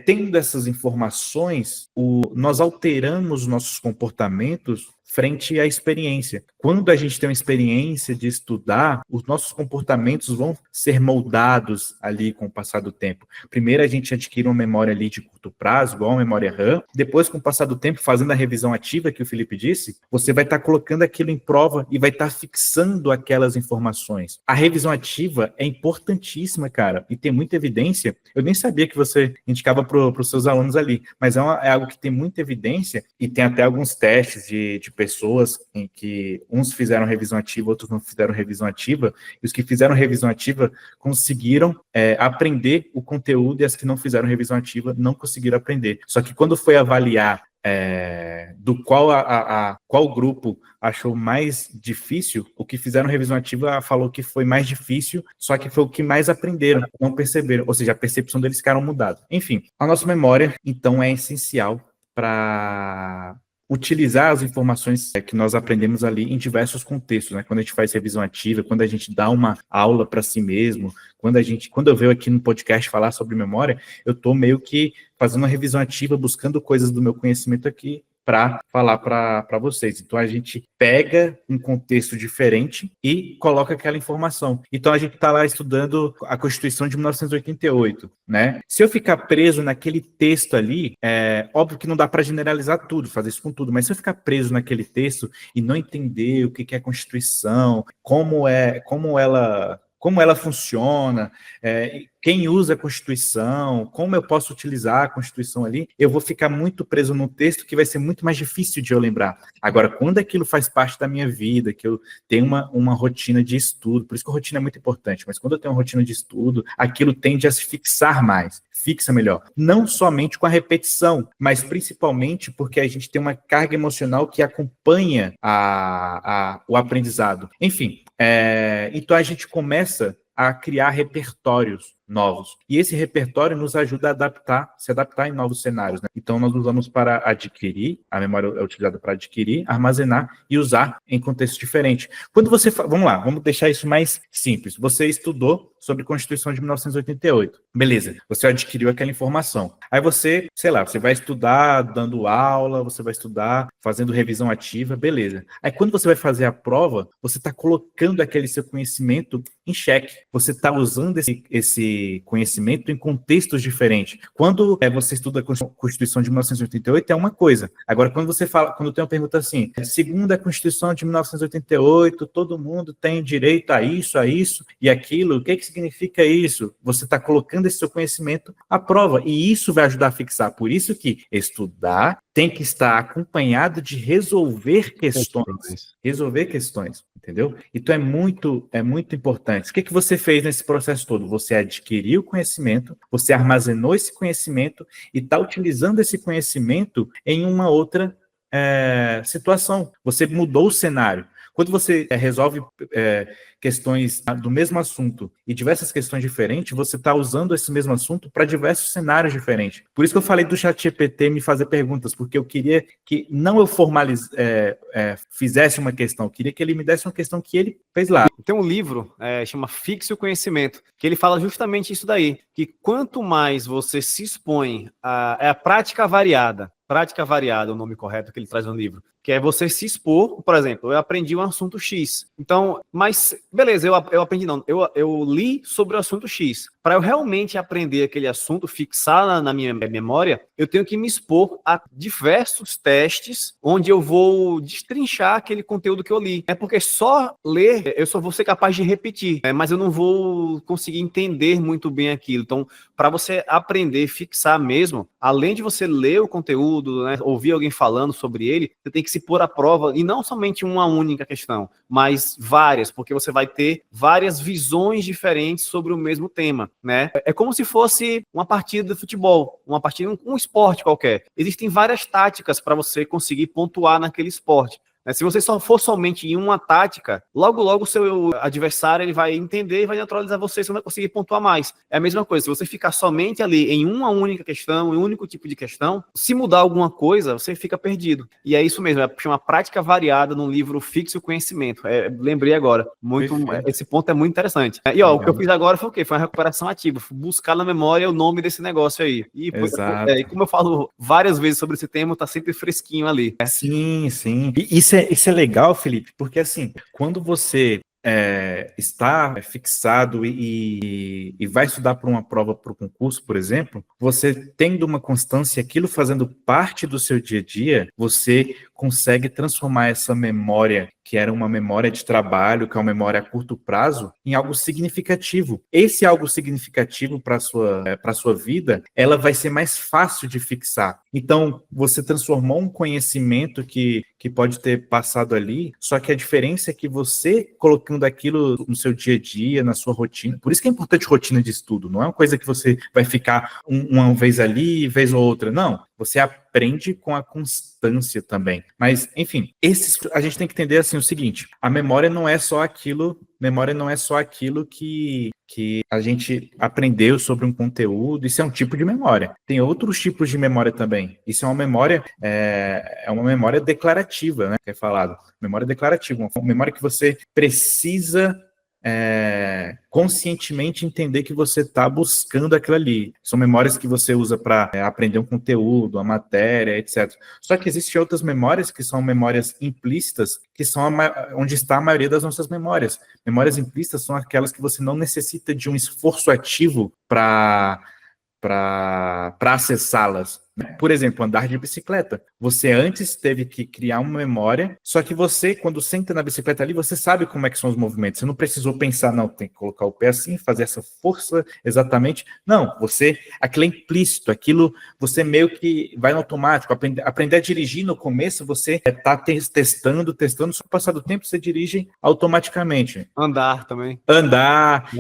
tendo essas informações, nós alteramos nossos comportamentos frente à experiência. Quando a gente tem uma experiência de estudar, os nossos comportamentos vão ser moldados ali com o passar do tempo. Primeiro a gente adquire uma memória ali de curto prazo, igual a memória RAM. Depois, com o passar do tempo, fazendo a revisão ativa que o Felipe disse, você vai estar colocando aquilo em prova e vai estar fixando aquelas informações. A revisão ativa é importantíssima, cara, e tem muita evidência. Eu nem sabia que você indicava para os seus alunos ali, mas é algo que tem muita evidência e tem até alguns testes de pessoas em que uns fizeram revisão ativa, outros não fizeram revisão ativa, e os que fizeram revisão ativa conseguiram aprender o conteúdo, e as que não fizeram revisão ativa não conseguiram aprender. Só que quando foi avaliar do qual grupo achou mais difícil, o que fizeram revisão ativa falou que foi mais difícil, só que foi o que mais aprenderam, não perceberam, ou seja, a percepção deles ficaram mudada. Enfim, a nossa memória, então, é essencial para utilizar as informações que nós aprendemos ali em diversos contextos, né? Quando a gente faz revisão ativa, quando a gente dá uma aula para si mesmo, quando eu venho aqui no podcast falar sobre memória, eu estou meio que fazendo uma revisão ativa, buscando coisas do meu conhecimento aqui para falar para vocês. Então, a gente pega um contexto diferente e coloca aquela informação. Então, a gente está lá estudando a Constituição de 1988, né? Se eu ficar preso naquele texto ali, óbvio que não dá para generalizar tudo, fazer isso com tudo, mas se eu ficar preso naquele texto e não entender o que é a Constituição, como ela funciona, quem usa a Constituição, como eu posso utilizar a Constituição ali, eu vou ficar muito preso no texto que vai ser muito mais difícil de eu lembrar. Agora, quando aquilo faz parte da minha vida, que eu tenho uma rotina de estudo, por isso que a rotina é muito importante, mas quando eu tenho uma rotina de estudo, aquilo tende a se fixar mais, fixa melhor. Não somente com a repetição, mas principalmente porque a gente tem uma carga emocional que acompanha o aprendizado. Enfim, então a gente começa a criar repertórios novos. E esse repertório nos ajuda a se adaptar em novos cenários, né? Então, nós usamos para adquirir, a memória é utilizada para adquirir, armazenar e usar em contextos diferentes. Quando você... Vamos lá, vamos deixar isso mais simples. Você estudou sobre a Constituição de 1988. Beleza, você adquiriu aquela informação. Aí você, sei lá, você vai estudar dando aula, você vai estudar fazendo revisão ativa, beleza. Aí quando você vai fazer a prova, você está colocando aquele seu conhecimento em xeque. Você está usando esse conhecimento em contextos diferentes. Quando você estuda a Constituição de 1988, é uma coisa. Agora, quando tem uma pergunta assim, segundo a Constituição de 1988, todo mundo tem direito a isso e aquilo, o que significa isso? Você está colocando esse seu conhecimento à prova, e isso vai ajudar a fixar. Por isso que estudar tem que estar acompanhado de resolver questões, entendeu? Então é muito importante. O que você fez nesse processo todo? Você adquiriu conhecimento, você armazenou esse conhecimento e está utilizando esse conhecimento em uma outra situação. Você mudou o cenário. Quando você resolve questões do mesmo assunto e diversas questões diferentes, você está usando esse mesmo assunto para diversos cenários diferentes. Por isso que eu falei do ChatGPT me fazer perguntas, porque eu queria que não eu fizesse uma questão, eu queria que ele me desse uma questão que ele fez lá. Tem um livro, chama Fixe o Conhecimento, que ele fala justamente isso daí, que quanto mais você se expõe a prática variada, é o nome correto que ele traz no livro, que é você se expor. Por exemplo, eu aprendi um assunto X. Então, mas, beleza, eu aprendi não, eu li sobre o assunto X. Para eu realmente aprender aquele assunto, fixar na minha memória, eu tenho que me expor a diversos testes onde eu vou destrinchar aquele conteúdo que eu li. É porque só ler, eu só vou ser capaz de repetir, mas eu não vou conseguir entender muito bem aquilo. Então, para você aprender, fixar mesmo, além de você ler o conteúdo, né, ouvir alguém falando sobre ele, você tem que se pôr à prova, e não somente uma única questão, mas várias, porque você vai ter várias visões diferentes sobre o mesmo tema, né? É como se fosse uma partida de futebol, um esporte qualquer. Existem várias táticas para você conseguir pontuar naquele esporte. Se você só for somente em uma tática, logo o seu adversário ele vai entender e vai neutralizar você não vai conseguir pontuar mais. É a mesma coisa, se você ficar somente ali em uma única questão, em um único tipo de questão, se mudar alguma coisa, você fica perdido. E é isso mesmo, chama Prática Variada no livro Fixe o Conhecimento. Lembrei agora, esse ponto é muito interessante. E o que eu fiz agora foi o quê? Foi uma recuperação ativa, buscar na memória o nome desse negócio aí. E como eu falo várias vezes sobre esse tema, tá sempre fresquinho ali. Sim. Isso é legal, Felipe, porque assim, quando você está fixado e vai estudar para uma prova, para o concurso, por exemplo, você tendo uma constância, aquilo fazendo parte do seu dia a dia, você consegue transformar essa memória que era uma memória de trabalho, que é uma memória a curto prazo, em algo significativo. Esse algo significativo para a sua vida, ela vai ser mais fácil de fixar. Então, você transformou um conhecimento que pode ter passado ali, só que a diferença é que você, colocando aquilo no seu dia a dia, na sua rotina, por isso que é importante rotina de estudo, não é uma coisa que você vai ficar uma vez ali, vez ou outra, não. Você aprende com a constância também. Mas, enfim, a gente tem que entender assim o seguinte: a memória não é só aquilo que a gente aprendeu sobre um conteúdo. Isso é um tipo de memória. Tem outros tipos de memória também. Isso é uma memória, uma memória declarativa, né? Que é falado. Memória declarativa, uma memória que você precisa conscientemente entender que você está buscando aquilo ali. São memórias que você usa para aprender um conteúdo, uma matéria, etc. Só que existem outras memórias que são memórias implícitas, que são onde está a maioria das nossas memórias. Memórias implícitas são aquelas que você não necessita de um esforço ativo para acessá-las. Por exemplo, andar de bicicleta. Você antes teve que criar uma memória, só que você, quando senta na bicicleta ali, você sabe como é que são os movimentos. Você não precisou pensar, não, tem que colocar o pé assim, fazer essa força exatamente. Não, aquilo é implícito, aquilo você meio que vai no automático. Aprender a dirigir no começo, você está testando, só no passar do tempo você dirige automaticamente. Andar também. Andar.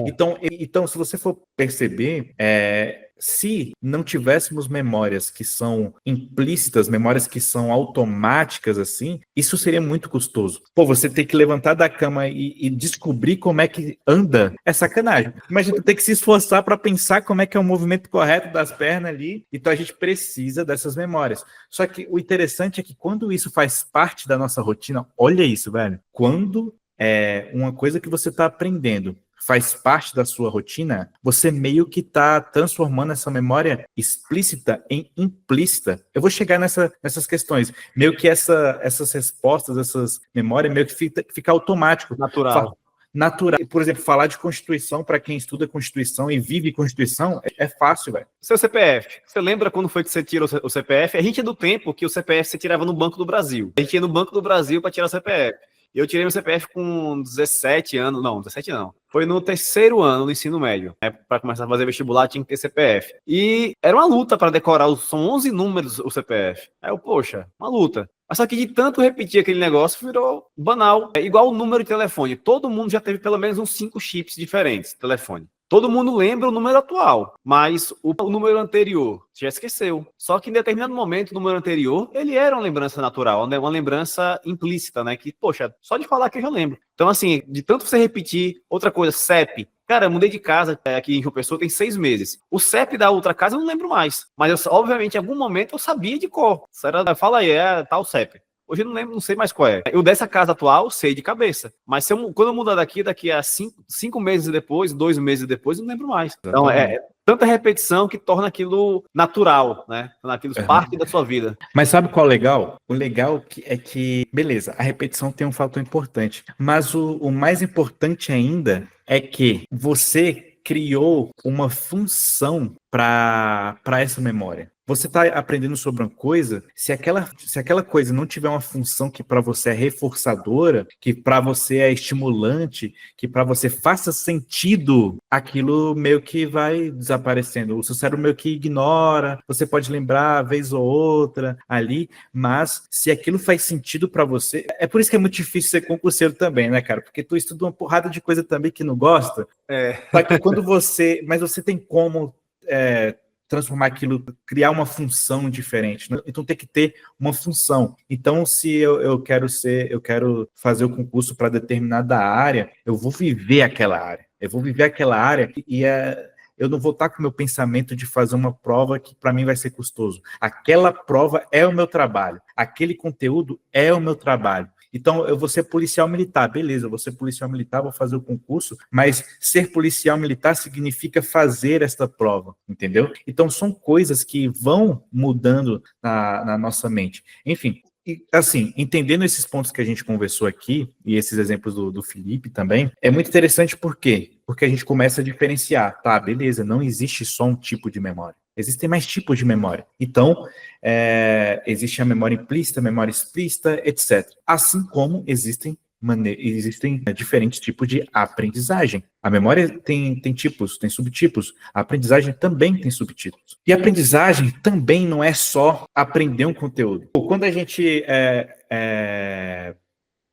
Então, se você for perceber, se não tivéssemos memórias que são implícitas, memórias que são automáticas, assim, isso seria muito custoso. Pô, você ter que levantar da cama e descobrir como é que anda, é sacanagem. Imagina ter que se esforçar para pensar como é que é o movimento correto das pernas ali. Então a gente precisa dessas memórias. Só que o interessante é que quando isso faz parte da nossa rotina, olha isso, velho. Quando uma coisa que você está aprendendo faz parte da sua rotina, você meio que está transformando essa memória explícita em implícita. Eu vou chegar nessas questões. Meio que essas respostas, essas memórias, meio que fica automático. Natural. Por exemplo, falar de Constituição, para quem estuda Constituição e vive Constituição, é fácil, velho. Seu CPF. Você lembra quando foi que você tirou o CPF? A gente é do tempo que o CPF você tirava no Banco do Brasil. A gente ia no Banco do Brasil para tirar o CPF. Eu tirei meu CPF com 17 anos. Não, 17 não. Foi no terceiro ano do ensino médio. Para começar a fazer vestibular, tinha que ter CPF. E era uma luta para decorar. São 11 números o CPF. Aí eu, poxa, uma luta. Mas só que de tanto repetir aquele negócio, virou banal. É igual o número de telefone. Todo mundo já teve pelo menos uns 5 chips diferentes de telefone. Todo mundo lembra o número atual, mas o número anterior já esqueceu. Só que em determinado momento, o número anterior, ele era uma lembrança natural, né? Uma lembrança implícita, né? Que, poxa, só de falar que eu já lembro. Então, assim, de tanto você repetir, outra coisa, CEP. Cara, eu mudei de casa aqui em João Pessoa tem 6 meses. O CEP da outra casa eu não lembro mais. Mas, obviamente, em algum momento eu sabia de cor. Fala aí, tal CEP. Hoje eu não lembro, não sei mais qual é. Eu dessa casa atual, sei de cabeça. Mas quando eu mudar daqui a 5 meses depois, 2 meses depois, eu não lembro mais. Então, é tanta repetição que torna aquilo natural, né? Torna aquilo parte da sua vida. Mas sabe qual é o legal? O legal é que, beleza, a repetição tem um fator importante. Mas o mais importante ainda é que você criou uma função para essa memória. Você está aprendendo sobre uma coisa, se aquela coisa não tiver uma função que para você é reforçadora, que para você é estimulante, que para você faça sentido, aquilo meio que vai desaparecendo. O seu cérebro meio que ignora, você pode lembrar vez ou outra ali, mas se aquilo faz sentido para você, é por isso que é muito difícil ser concurseiro também, né, cara? Porque tu estuda uma porrada de coisa também que não gosta. Só que mas você tem como transformar aquilo, criar uma função diferente, né? Então tem que ter uma função. Então, se eu quero fazer o concurso para determinada área, eu vou viver aquela área. Eu não vou estar com o meu pensamento de fazer uma prova que para mim vai ser custoso. Aquela prova é o meu trabalho. Aquele conteúdo é o meu trabalho. Então, eu vou ser policial militar, beleza, eu vou ser policial militar, vou fazer o concurso, mas ser policial militar significa fazer esta prova, entendeu? Então, são coisas que vão mudando na nossa mente. Enfim, assim, entendendo esses pontos que a gente conversou aqui, e esses exemplos do Felipe também, é muito interessante por quê? Porque a gente começa a diferenciar, tá, beleza, não existe só um tipo de memória. Existem mais tipos de memória. Então, existe a memória implícita, a memória explícita, etc. Assim como existem existem diferentes tipos de aprendizagem. A memória tem tipos, tem subtipos. A aprendizagem também tem subtipos. E a aprendizagem também não é só aprender um conteúdo. Quando a gente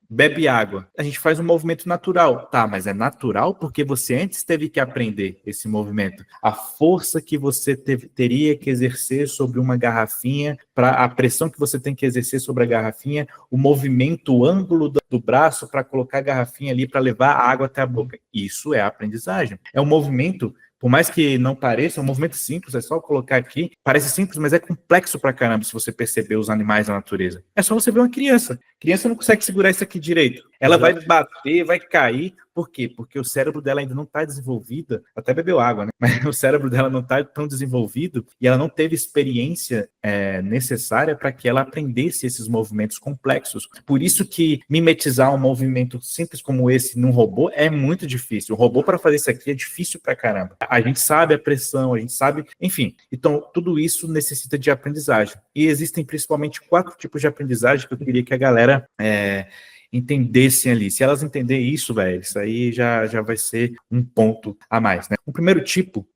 bebe água, a gente faz um movimento natural. Tá, mas é natural porque você antes teve que aprender esse movimento. A força que você teria que exercer sobre uma garrafinha, a pressão que você tem que exercer sobre a garrafinha, o movimento, o ângulo do braço para colocar a garrafinha ali, para levar a água até a boca. Isso é aprendizagem. É um movimento, por mais que não pareça, é um movimento simples, é só colocar aqui. Parece simples, mas é complexo pra caramba se você perceber os animais da natureza. É só você ver uma criança. A criança não consegue segurar isso aqui direito. Ela vai bater, vai cair. Por quê? Porque o cérebro dela ainda não está desenvolvido, até bebeu água, né? Mas o cérebro dela não está tão desenvolvido e ela não teve experiência necessária para que ela aprendesse esses movimentos complexos. Por isso que mimetizar um movimento simples como esse num robô é muito difícil. O robô, para fazer isso aqui, é difícil pra caramba. A gente sabe a pressão, a gente sabe... Enfim, então tudo isso necessita de aprendizagem. E existem principalmente 4 tipos de aprendizagem que eu queria que a galera... entendessem ali. Se elas entenderem isso, velho, isso aí já vai ser um ponto a mais, né? O primeiro tipo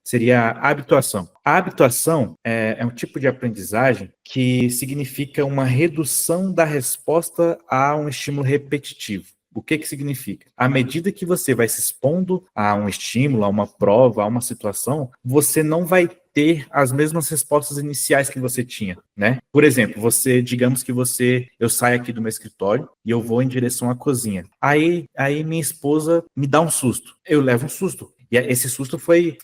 seria a habituação. A habituação é um tipo de aprendizagem que significa uma redução da resposta a um estímulo repetitivo. O que significa? À medida que você vai se expondo a um estímulo, a uma prova, a uma situação, você não vai ter as mesmas respostas iniciais que você tinha, né? Por exemplo, digamos que eu saio aqui do meu escritório e eu vou em direção à cozinha. Aí minha esposa me dá um susto. Eu levo um susto. E esse susto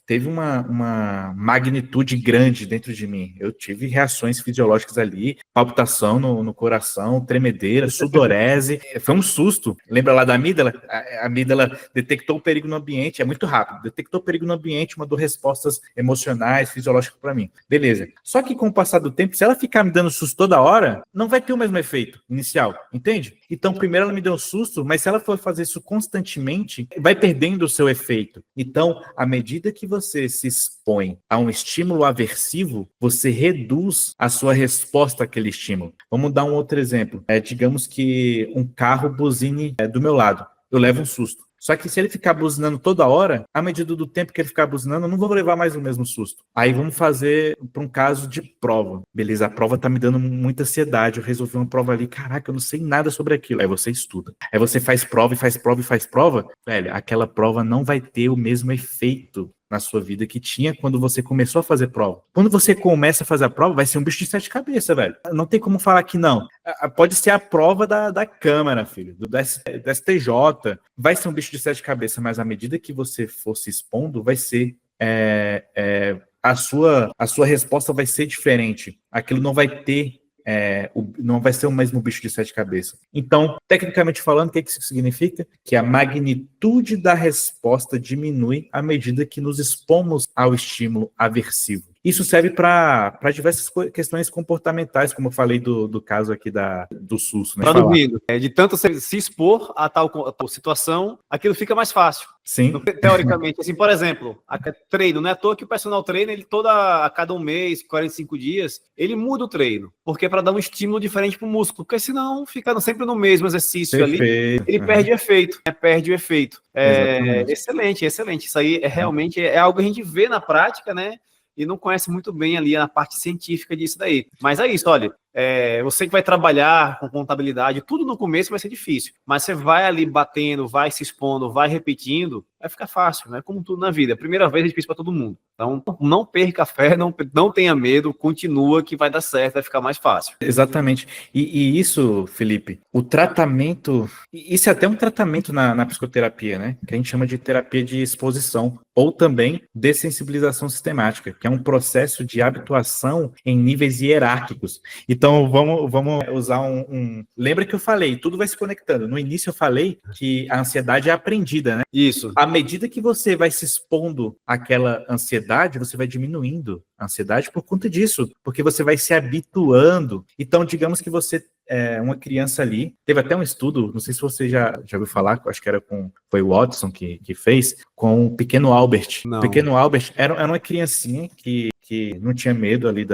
teve uma magnitude grande dentro de mim. Eu tive reações fisiológicas ali, palpitação no coração, tremedeira, sudorese. Foi um susto. Lembra lá da amígdala? A amígdala detectou o perigo no ambiente, é muito rápido. Detectou o perigo no ambiente, mandou respostas emocionais, fisiológicas para mim. Beleza. Só que com o passar do tempo, se ela ficar me dando susto toda hora, não vai ter o mesmo efeito inicial, entende? Então, primeiro ela me deu um susto, mas se ela for fazer isso constantemente, vai perdendo o seu efeito. Então, à medida que você se expõe a um estímulo aversivo, você reduz a sua resposta àquele estímulo. Vamos dar um outro exemplo. Digamos que um carro buzine do meu lado. Eu levo um susto. Só que se ele ficar buzinando toda hora, à medida do tempo que ele ficar buzinando, eu não vou levar mais o mesmo susto. Aí vamos fazer para um caso de prova. Beleza, a prova tá me dando muita ansiedade. Eu resolvi uma prova ali, caraca, eu não sei nada sobre aquilo. Aí você estuda. Aí você faz prova e faz prova e faz prova. Velho, aquela prova não vai ter o mesmo efeito na sua vida que tinha quando você começou a fazer prova. Quando você começa a fazer a prova, vai ser um bicho de 7 cabeças, velho. Não tem como falar que não. Pode ser a prova da Câmara, filho, do STJ. Vai ser um bicho de 7 cabeças, mas à medida que você for se expondo, vai ser... a sua resposta vai ser diferente. Aquilo não vai ter... não vai ser o mesmo bicho de 7 cabeças. Então, tecnicamente falando, o que isso significa? Que a magnitude da resposta diminui à medida que nos expomos ao estímulo aversivo. Isso serve para diversas questões comportamentais, como eu falei do caso aqui do susto. Né? Traduzindo, de tanto se expor a tal situação, aquilo fica mais fácil. Sim. Teoricamente, assim, por exemplo, treino, não é à toa que o personal trainer, ele a cada um mês, 45 dias, ele muda o treino, porque é para dar um estímulo diferente para o músculo, porque senão fica sempre no mesmo exercício. Perfeito. Ali, ele perde efeito, perde o efeito. Excelente. Isso aí realmente algo que a gente vê na prática, né? E não conhece muito bem ali a parte científica disso daí. Mas é isso, olha, você que vai trabalhar com contabilidade, tudo no começo vai ser difícil, mas você vai ali batendo, vai se expondo, vai repetindo, vai ficar fácil, né? Como tudo na vida. A primeira vez é difícil para todo mundo. Então, não perca a fé, não tenha medo, continua que vai dar certo, vai ficar mais fácil. Exatamente. E isso, Felipe, o tratamento, isso é até um tratamento na psicoterapia, né? Que a gente chama de terapia de exposição, ou também dessensibilização sistemática, que é um processo de habituação em níveis hierárquicos. Então, vamos usar Lembra que eu falei, tudo vai se conectando. No início eu falei que a ansiedade é aprendida, né? Isso. À medida que você vai se expondo àquela ansiedade, você vai diminuindo a ansiedade por conta disso, porque você vai se habituando. Então, digamos que você uma criança ali, teve até um estudo, não sei se você já ouviu falar, acho que foi o Watson que fez, com o pequeno Albert. Não. O pequeno Albert era uma criancinha que não tinha medo ali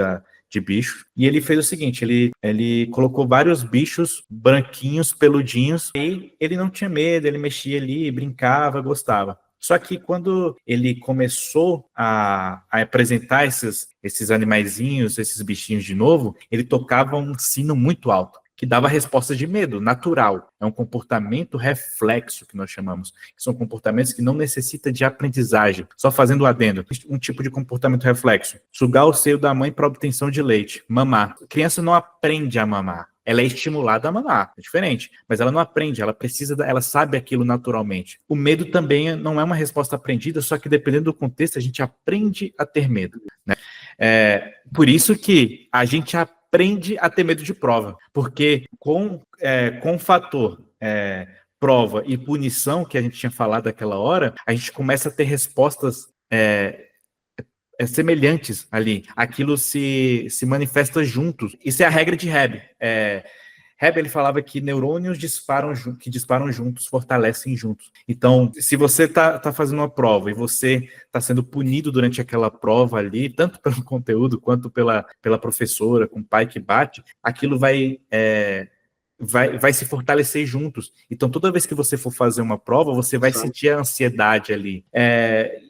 de bicho. E ele fez o seguinte, ele colocou vários bichos branquinhos, peludinhos, e ele não tinha medo, ele mexia ali, brincava, gostava. Só que quando ele começou a apresentar esses animaizinhos, esses bichinhos de novo, ele tocava um sino muito alto, que dava resposta de medo, natural. É um comportamento reflexo, que nós chamamos. São comportamentos que não necessitam de aprendizagem. Só fazendo o adendo. Um tipo de comportamento reflexo. Sugar o seio da mãe para obtenção de leite. Mamar. A criança não aprende a mamar. Ela é estimulada a mamar, é diferente, mas ela não aprende, ela sabe aquilo naturalmente. O medo também não é uma resposta aprendida, só que dependendo do contexto, a gente aprende a ter medo, né? Por isso que a gente aprende a ter medo de prova, porque com o fator prova e punição que a gente tinha falado naquela hora, a gente começa a ter respostas semelhantes ali. Aquilo se manifesta juntos. Isso é a regra de Hebb. Hebb, ele falava que neurônios que disparam juntos fortalecem juntos. Então, se você tá fazendo uma prova e você está sendo punido durante aquela prova ali, tanto pelo conteúdo quanto pela professora, com o pai que bate, aquilo vai se fortalecer juntos. Então, toda vez que você for fazer uma prova, você vai sentir a ansiedade ali.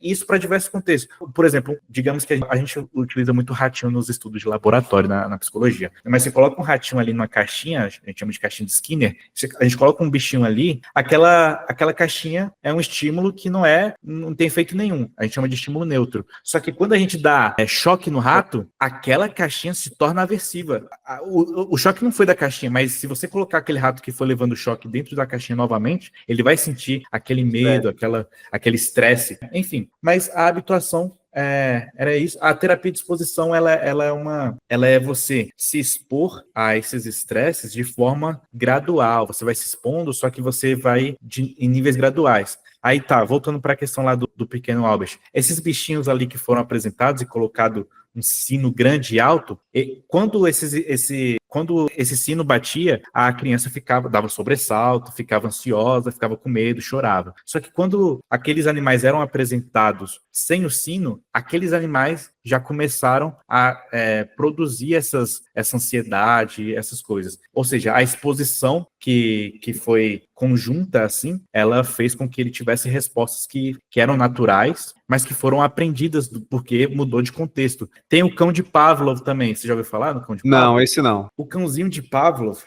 Isso para diversos contextos. Por exemplo, digamos que a gente utiliza muito ratinho nos estudos de laboratório, na psicologia. Mas você coloca um ratinho ali numa caixinha, a gente chama de caixinha de Skinner, a gente coloca um bichinho ali, aquela caixinha é um estímulo que não tem efeito nenhum. A gente chama de estímulo neutro. Só que quando a gente dá choque no rato, aquela caixinha se torna aversiva. O choque não foi da caixinha, mas se você colocar aquele rato que foi levando choque dentro da caixinha novamente, ele vai sentir aquele medo, aquele estresse, enfim. Mas a habituação era isso. A terapia de exposição, ela é você se expor a esses estresses de forma gradual. Você vai se expondo, só que você vai em níveis graduais. Aí tá, voltando para a questão lá do pequeno Albert. Esses bichinhos ali que foram apresentados e colocado um sino grande e alto, quando esse sino batia, a criança dava sobressalto, ficava ansiosa, ficava com medo, chorava. Só que quando aqueles animais eram apresentados sem o sino, aqueles animais já começaram a produzir essa ansiedade, essas coisas. Ou seja, a exposição que foi conjunta, assim, ela fez com que ele tivesse respostas que eram naturais, mas que foram aprendidas porque mudou de contexto. Tem o cão de Pavlov também. Você já ouviu falar no cão de Pavlov? Não, esse não. O cãozinho de Pavlov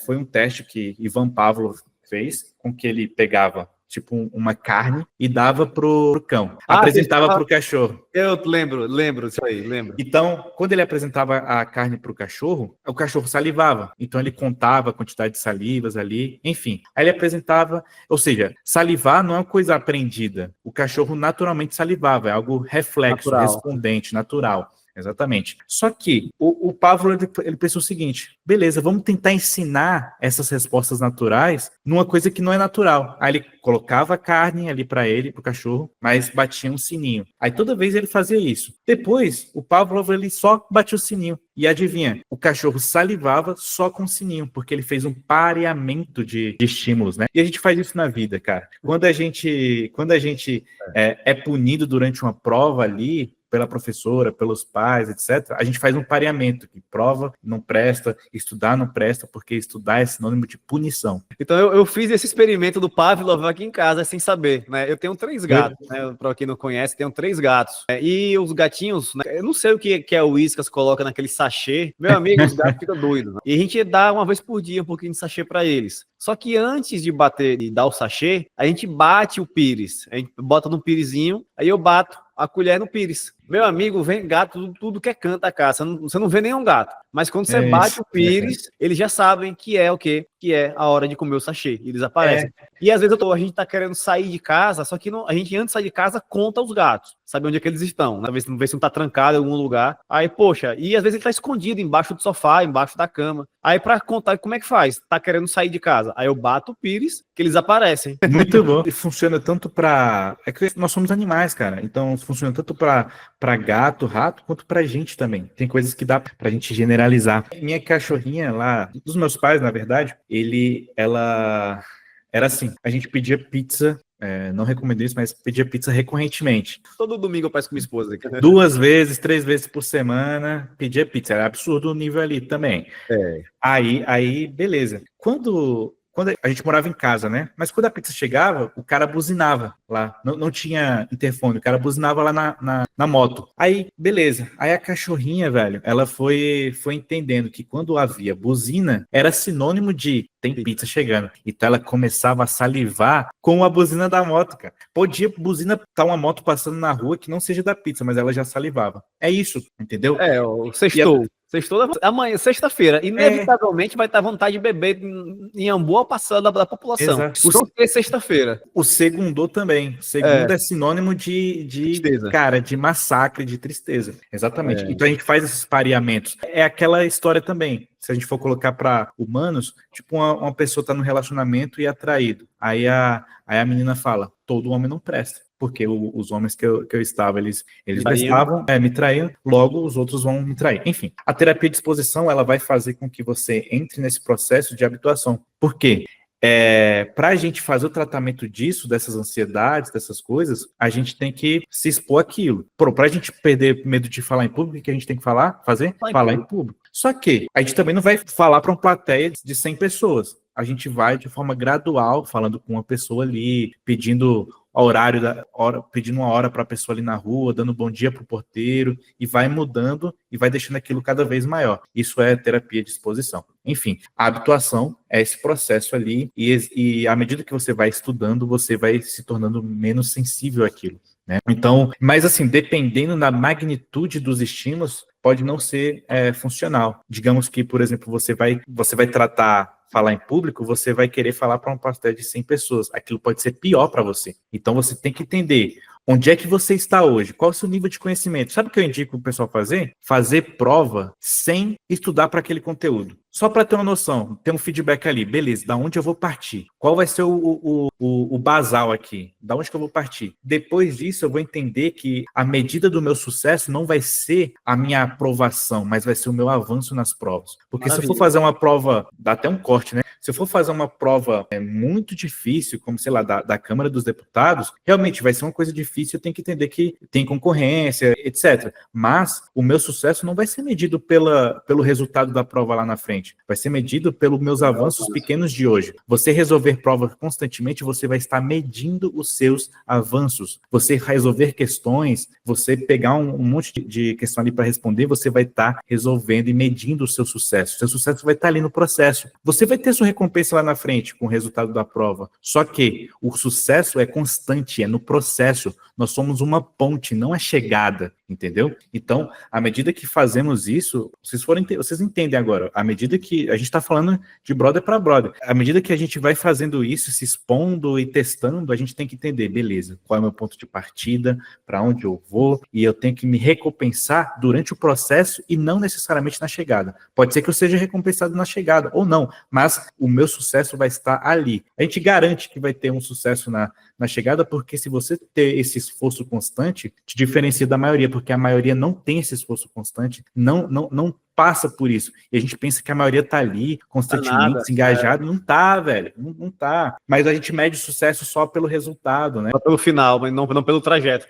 foi um teste que Ivan Pavlov fez, com que ele pegava tipo uma carne e dava pro cão. Apresentava pro cachorro. Eu lembro isso aí, lembro. Então, quando ele apresentava a carne pro cachorro, o cachorro salivava. Então, ele contava a quantidade de salivas ali, enfim. Aí ele apresentava, ou seja, salivar não é uma coisa aprendida. O cachorro naturalmente salivava, é algo reflexo, Natural. respondente, natural. Exatamente. Só que o Pavlov, ele pensou o seguinte, beleza, vamos tentar ensinar essas respostas naturais numa coisa que não é natural. Aí ele colocava a carne ali para ele, pro cachorro, mas batia um sininho. Aí toda vez ele fazia isso. Depois, o Pavlov, ele só batia o sininho. E adivinha, o cachorro salivava só com o sininho, porque ele fez um pareamento de estímulos, né? E a gente faz isso na vida, cara. Quando a gente é punido durante uma prova ali, pela professora, pelos pais, etc., a gente faz um pareamento, que prova não presta, estudar não presta, porque estudar é sinônimo de punição. Então eu fiz esse experimento do Pavlov aqui em casa, sem saber, né? Eu tenho 3 gatos, né? Para quem não conhece, tenho 3 gatos. E os gatinhos, né? Eu não sei o que é o Whiskas coloca naquele sachê. Meu amigo, os gatos ficam doidos. Né? E a gente dá uma vez por dia um pouquinho de sachê para eles. Só que antes de bater e dar o sachê, a gente bate o pires. A gente bota no pirizinho, aí eu bato a colher no pires. Meu amigo, vem gato tudo que é canto da casa. Você não vê nenhum gato. Mas quando você bate o pires, eles já sabem que é o quê? Que é a hora de comer o sachê. Eles aparecem. E às vezes a gente tá querendo sair de casa, só que a gente antes de sair de casa conta os gatos. Sabe onde é que eles estão, né? Ver se não tá trancado em algum lugar. Aí, poxa, e às vezes ele tá escondido embaixo do sofá, embaixo da cama. Aí pra contar, como é que faz? Tá querendo sair de casa. Aí eu bato o pires, que eles aparecem. Muito bom. E funciona tanto pra... É que nós somos animais, cara. Então funciona tanto pra gato, rato, quanto pra gente também. Tem coisas que dá pra gente generalizar. Minha cachorrinha lá, dos meus pais, na verdade, ela era assim, a gente pedia pizza não recomendo isso, mas pedia pizza recorrentemente. Todo domingo eu peço com minha esposa aqui. 2 vezes, 3 vezes por semana, pedia pizza. Era absurdo o nível ali também. É. Aí, beleza. Quando a gente morava em casa, né? Mas quando a pizza chegava, o cara buzinava lá. Não tinha interfone, o cara buzinava lá na moto. Aí, beleza. Aí a cachorrinha, velho, ela foi entendendo que quando havia buzina, era sinônimo de tem pizza chegando. Então ela começava a salivar com a buzina da moto, cara. Podia buzina tá uma moto passando na rua que não seja da pizza, mas ela já salivava. É isso, entendeu? O sextou. Sextou amanhã, sexta-feira. Inevitavelmente vai estar vontade de beber em uma boa passada da população. Exato. Só que é sexta-feira. O segundou também. Segundo é sinônimo de tristeza. Cara, de massacre, de tristeza. Exatamente. Então a gente faz esses pareamentos. É aquela história também. Se a gente for colocar para humanos, tipo uma pessoa tá no relacionamento e é traído. Aí a menina fala, todo homem não presta. Porque os homens que eu estava, eles prestavam, me traíam, logo os outros vão me trair. Enfim, a terapia de exposição, ela vai fazer com que você entre nesse processo de habituação. Por quê? Para a gente fazer o tratamento disso, dessas ansiedades, dessas coisas, a gente tem que se expor àquilo. Para a gente perder medo de falar em público, o que a gente tem que fazer? Falar em público. Só que a gente também não vai falar para uma plateia de 100 pessoas. A gente vai de forma gradual, falando com uma pessoa ali, pedindo pedindo uma hora para a pessoa ali na rua, dando bom dia para o porteiro, e vai mudando e vai deixando aquilo cada vez maior. Isso é terapia de exposição. Enfim, a habituação é esse processo ali, e à medida que você vai estudando, você vai se tornando menos sensível àquilo, né? Então, mas assim, dependendo da magnitude dos estímulos, pode não ser funcional. Digamos que, por exemplo, você vai falar em público, você vai querer falar para uma plateia de 100 pessoas. Aquilo pode ser pior para você. Então, você tem que entender onde é que você está hoje, qual é o seu nível de conhecimento. Sabe o que eu indico o pessoal fazer? Fazer prova sem estudar para aquele conteúdo. Só para ter uma noção, ter um feedback ali. Beleza, da onde eu vou partir? Qual vai ser o basal aqui? Da onde que eu vou partir? Depois disso, eu vou entender que a medida do meu sucesso não vai ser a minha aprovação, mas vai ser o meu avanço nas provas. Porque se eu for fazer uma prova, dá até um corte, né? Se eu for fazer uma prova muito difícil, como, sei lá, da Câmara dos Deputados, realmente vai ser uma coisa difícil, eu tenho que entender que tem concorrência, etc. Mas o meu sucesso não vai ser medido pelo resultado da prova lá na frente. Vai ser medido pelos meus avanços pequenos de hoje. Você resolver prova constantemente, você vai estar medindo os seus avanços. Você resolver questões, você pegar um monte de questão ali para responder, você vai estar resolvendo e medindo o seu sucesso. O seu sucesso vai estar ali no processo. Você vai ter sua recompensa lá na frente com o resultado da prova. Só que o sucesso é constante, é no processo. Nós somos uma ponte, não a chegada, entendeu? Então, à medida que fazemos isso, vocês entendem agora, à medida que a gente está falando de brother para brother, à medida que a gente vai fazendo isso, se expondo e testando, a gente tem que entender, beleza, qual é o meu ponto de partida, para onde eu vou, e eu tenho que me recompensar durante o processo e não necessariamente na chegada. Pode ser que eu seja recompensado na chegada, ou não, mas o meu sucesso vai estar ali. A gente garante que vai ter um sucesso na chegada, porque se você ter esse esforço constante, te diferencia da maioria, porque a maioria não tem esse esforço constante, não passa por isso. E a gente pensa que a maioria tá ali, constantemente, se engajado. Não tá, velho. Não tá. Mas a gente mede o sucesso só pelo resultado, né? Só pelo final, mas não pelo trajeto.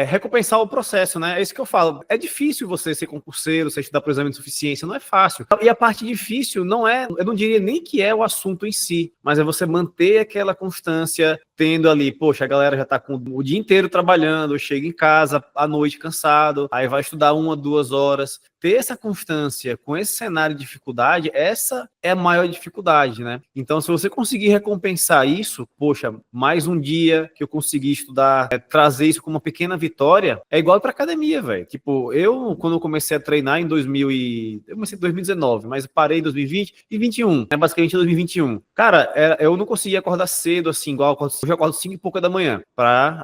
Recompensar o processo, né? É isso que eu falo. É difícil você ser concurseiro, você estudar para o exame de suficiência, não é fácil. E a parte difícil não é, eu não diria nem que é o assunto em si, mas é você manter aquela constância, tendo ali, poxa, a galera já tá com o dia inteiro trabalhando, chega em casa à noite cansado, aí vai estudar 1 ou 2 horas. Ter essa constância com esse cenário de dificuldade, essa é a maior dificuldade, né? Então, se você conseguir recompensar isso, poxa, mais um dia que eu consegui estudar, trazer isso como uma pequena vitória, é igual para academia, velho. Tipo, quando eu comecei a treinar eu comecei em 2019, mas parei em 2020 e 2021, né? Basicamente em 2021. Cara, eu não conseguia acordar cedo, assim, igual eu já acordo 5 e pouca da manhã,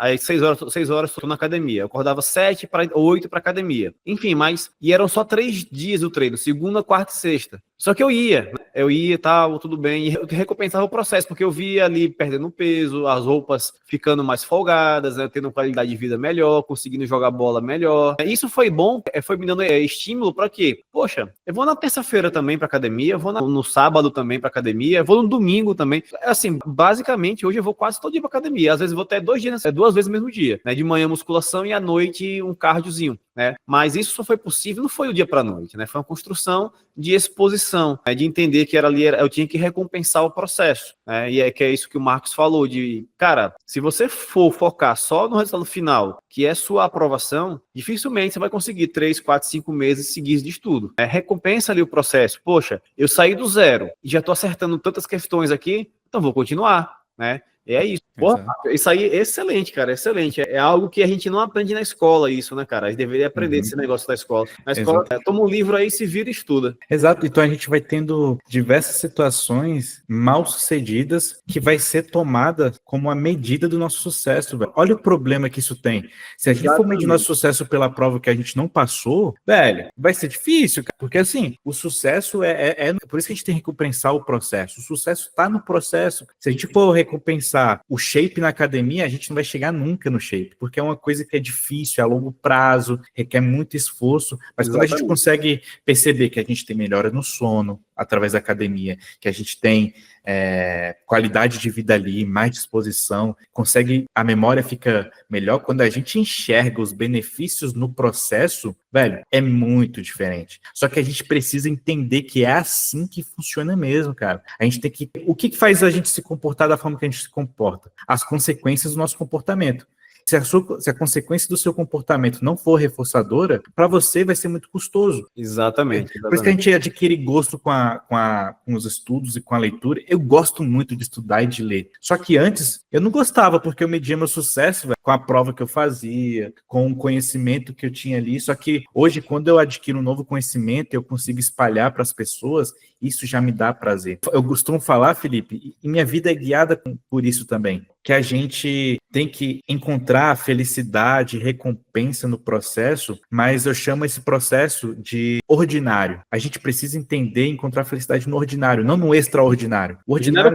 aí 6 horas estou na academia. Eu acordava 7 para 8 para academia. Enfim, e eram só 3 dias do treino, segunda, quarta e sexta. Só que eu ia e tal, tudo bem, e eu recompensava o processo, porque eu via ali perdendo peso, as roupas ficando mais folgadas, né, tendo qualidade de vida melhor, conseguindo jogar bola melhor. Isso foi bom, foi me dando estímulo para quê? Poxa, eu vou na terça-feira também para academia, eu vou no sábado também para academia, eu vou no domingo também. Assim, basicamente, hoje eu vou quase todo dia para academia, às vezes eu vou até 2 dias, 2 vezes no mesmo dia, né, de manhã musculação e à noite um cardiozinho, né? Mas isso só foi possível, não foi do dia para a noite, né? Foi uma construção de exposição, né, de entender que eu tinha que recompensar o processo, né, e que é isso que o Marcos falou, de, cara, se você for focar só no resultado final, que é sua aprovação, dificilmente você vai conseguir 3, 4, 5 meses seguidos de estudo. Recompensa ali o processo. Poxa, eu saí do zero e já estou acertando tantas questões aqui, então vou continuar, né? É isso. Porra, isso aí é excelente, cara, excelente. É algo que a gente não aprende na escola, isso, né, cara? A gente deveria aprender esse negócio da escola. Na escola, toma um livro aí, se vira e estuda. Exato, então a gente vai tendo diversas situações mal sucedidas que vai ser tomada como a medida do nosso sucesso, velho. Olha o problema que isso tem. Se a gente for medir nosso sucesso pela prova que a gente não passou, velho, vai ser difícil, cara. Porque assim, o sucesso por isso que a gente tem que recompensar o processo. O sucesso tá no processo. Se a gente for recompensar o shape na academia, a gente não vai chegar nunca no shape, porque é uma coisa que é difícil, é a longo prazo, requer muito esforço, mas quando a gente consegue perceber que a gente tem melhora no sono através da academia, que a gente tem qualidade de vida ali, mais disposição, a memória fica melhor, quando a gente enxerga os benefícios no processo, velho, é muito diferente. Só que a gente precisa entender que é assim que funciona mesmo, cara. A gente tem que... O que faz a gente se comportar da forma que a gente se comporta? As consequências do nosso comportamento. Se a consequência do seu comportamento não for reforçadora, para você vai ser muito custoso. Exatamente. Por isso que a gente adquire gosto com os estudos e com a leitura. Eu gosto muito de estudar e de ler. Só que antes, eu não gostava, porque eu media meu sucesso, véio, com a prova que eu fazia, com o conhecimento que eu tinha ali. Só que hoje, quando eu adquiro um novo conhecimento, eu consigo espalhar para as pessoas, isso já me dá prazer. Eu costumo falar, Felipe, e minha vida é guiada por isso também, que a gente tem que encontrar felicidade, recompensa no processo, mas eu chamo esse processo de ordinário. A gente precisa entender e encontrar felicidade no ordinário, não no extraordinário. O ordinário